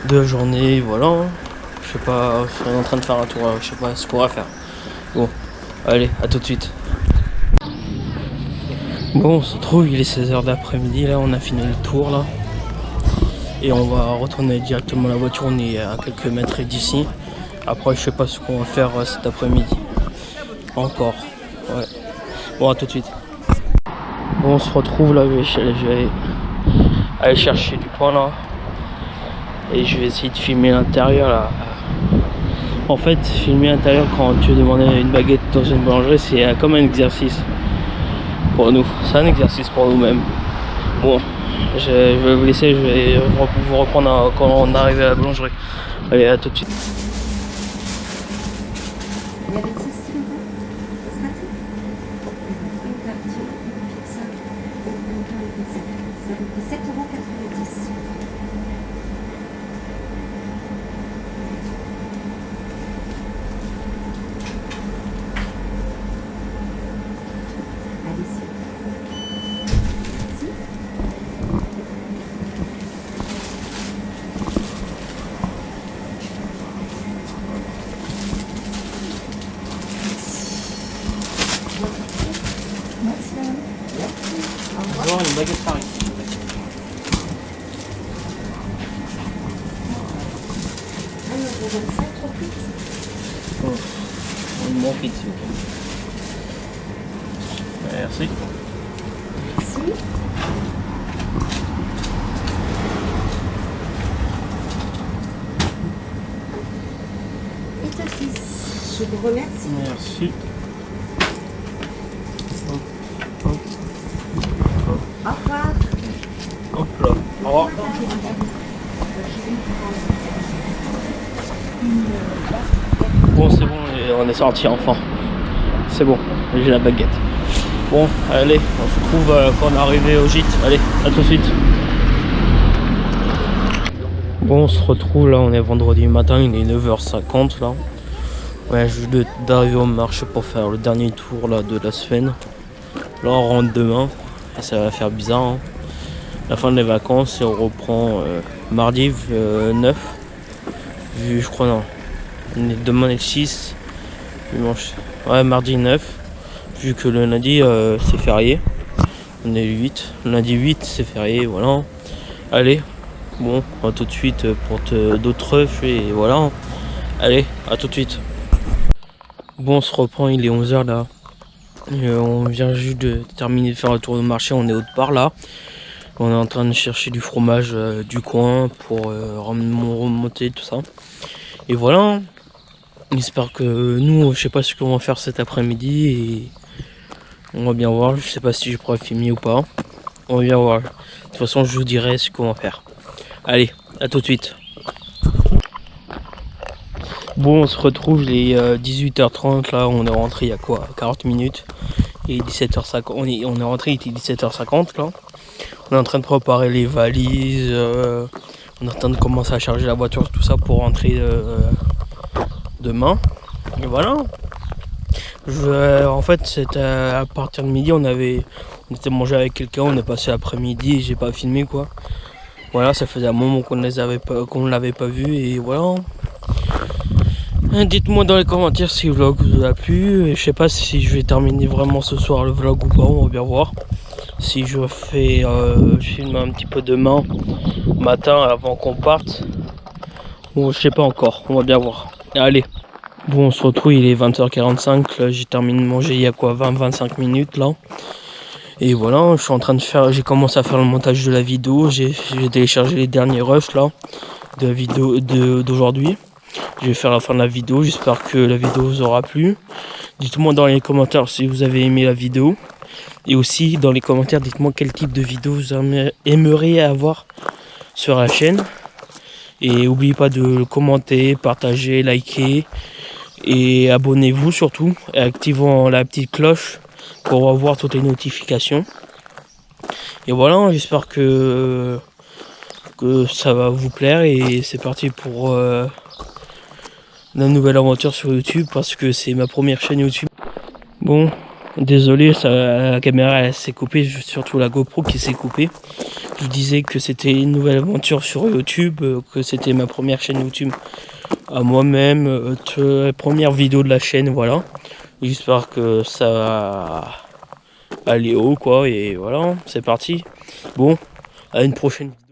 de la journée, voilà. Je sais pas, je suis en train de faire un tour, je sais pas ce qu'on va faire. Bon, allez, à tout de suite. Bon, on se retrouve, il est 16h d'après-midi, là, on a fini le tour, là. Et on va retourner directement à la voiture, on est à quelques mètres d'ici. Après, je sais pas ce qu'on va faire cet après-midi. Encore, ouais. Bon, à tout de suite. Bon, on se retrouve là, je vais aller chercher du pain là. Et je vais essayer de filmer l'intérieur là. En fait, filmer l'intérieur quand tu demandes une baguette dans une boulangerie, c'est comme un exercice pour nous. C'est un exercice pour nous-mêmes. Bon, je vais vous laisser, je vais vous reprendre quand on arrive à la boulangerie. Allez, à tout de suite. Bonjour, une baguette Paris. Une bon kit, s'il vous plaît. Merci. Merci. Et ton fils, je vous remercie. Merci. Au revoir. Hop là. Au revoir. Bon, c'est bon, on est sorti enfin. C'est bon, j'ai la baguette. Bon, allez, on se retrouve quand on est arrivé au gîte. Allez, à tout de suite. Bon, on se retrouve là, on est vendredi matin, il est 9h50 là. Ouais, je viens d'arriver au marché pour faire le dernier tour là de la semaine. Là, on rentre demain. Et ça va faire bizarre. Hein. La fin des vacances et on reprend mardi 9. Je crois non. Demain est le 6. Dimanche. Ouais, mardi 9. Vu que le lundi c'est férié. On est le 8. Le lundi 8 c'est férié. Voilà. Allez. Bon, à tout de suite pour d'autres refs et voilà. Allez, à tout de suite. Bon, on se reprend, il est 11h là. On vient juste de terminer de faire le tour de marché, on est autre part là. On est en train de chercher du fromage du coin pour remonter tout ça. Et voilà. J'espère que nous, je sais pas ce qu'on va faire cet après-midi et on va bien voir. Je sais pas si je pourrais filmer ou pas. On va bien voir. De toute façon, je vous dirai ce qu'on va faire. Allez, à tout de suite. Bon, on se retrouve les 18h30 là, on est rentré il y a quoi, 40 minutes. Et 17h50, on est rentré, il était 17h50 là. On est en train de préparer les valises, on est en train de commencer à charger la voiture, tout ça pour rentrer demain. Et voilà. En fait, c'était à partir de midi, on était mangé avec quelqu'un, on est passé l'après-midi et j'ai pas filmé quoi. Voilà, ça faisait un moment qu'on ne l'avait pas vu et voilà. Dites-moi dans les commentaires si le vlog vous a plu. Je sais pas si je vais terminer vraiment ce soir le vlog ou pas, on va bien voir. Si je filme un petit peu demain matin avant qu'on parte. Ou je sais pas encore, on va bien voir. Allez. Bon, on se retrouve, il est 20h45. Là, j'ai terminé de manger il y a quoi, 20-25 minutes là. Et voilà, je suis en train de faire, j'ai commencé à faire le montage de la vidéo. J'ai téléchargé les derniers rushs là de la vidéo d'aujourd'hui. Je vais faire la fin de la vidéo, j'espère que la vidéo vous aura plu. Dites-moi dans les commentaires si vous avez aimé la vidéo. Et aussi dans les commentaires, dites-moi quel type de vidéo vous aimeriez avoir sur la chaîne. Et n'oubliez pas de commenter, partager, liker. Et abonnez-vous surtout, et activant la petite cloche pour avoir toutes les notifications. Et voilà, j'espère que ça va vous plaire. Et c'est parti pour la nouvelle aventure sur YouTube, parce que c'est ma première chaîne YouTube. Bon, désolé, la caméra elle s'est coupée, surtout la GoPro qui s'est coupée. Je disais que c'était une nouvelle aventure sur YouTube, que c'était ma première chaîne YouTube à moi-même, la première vidéo de la chaîne, voilà. J'espère que ça va aller haut, quoi, et voilà, c'est parti. Bon, à une prochaine vidéo.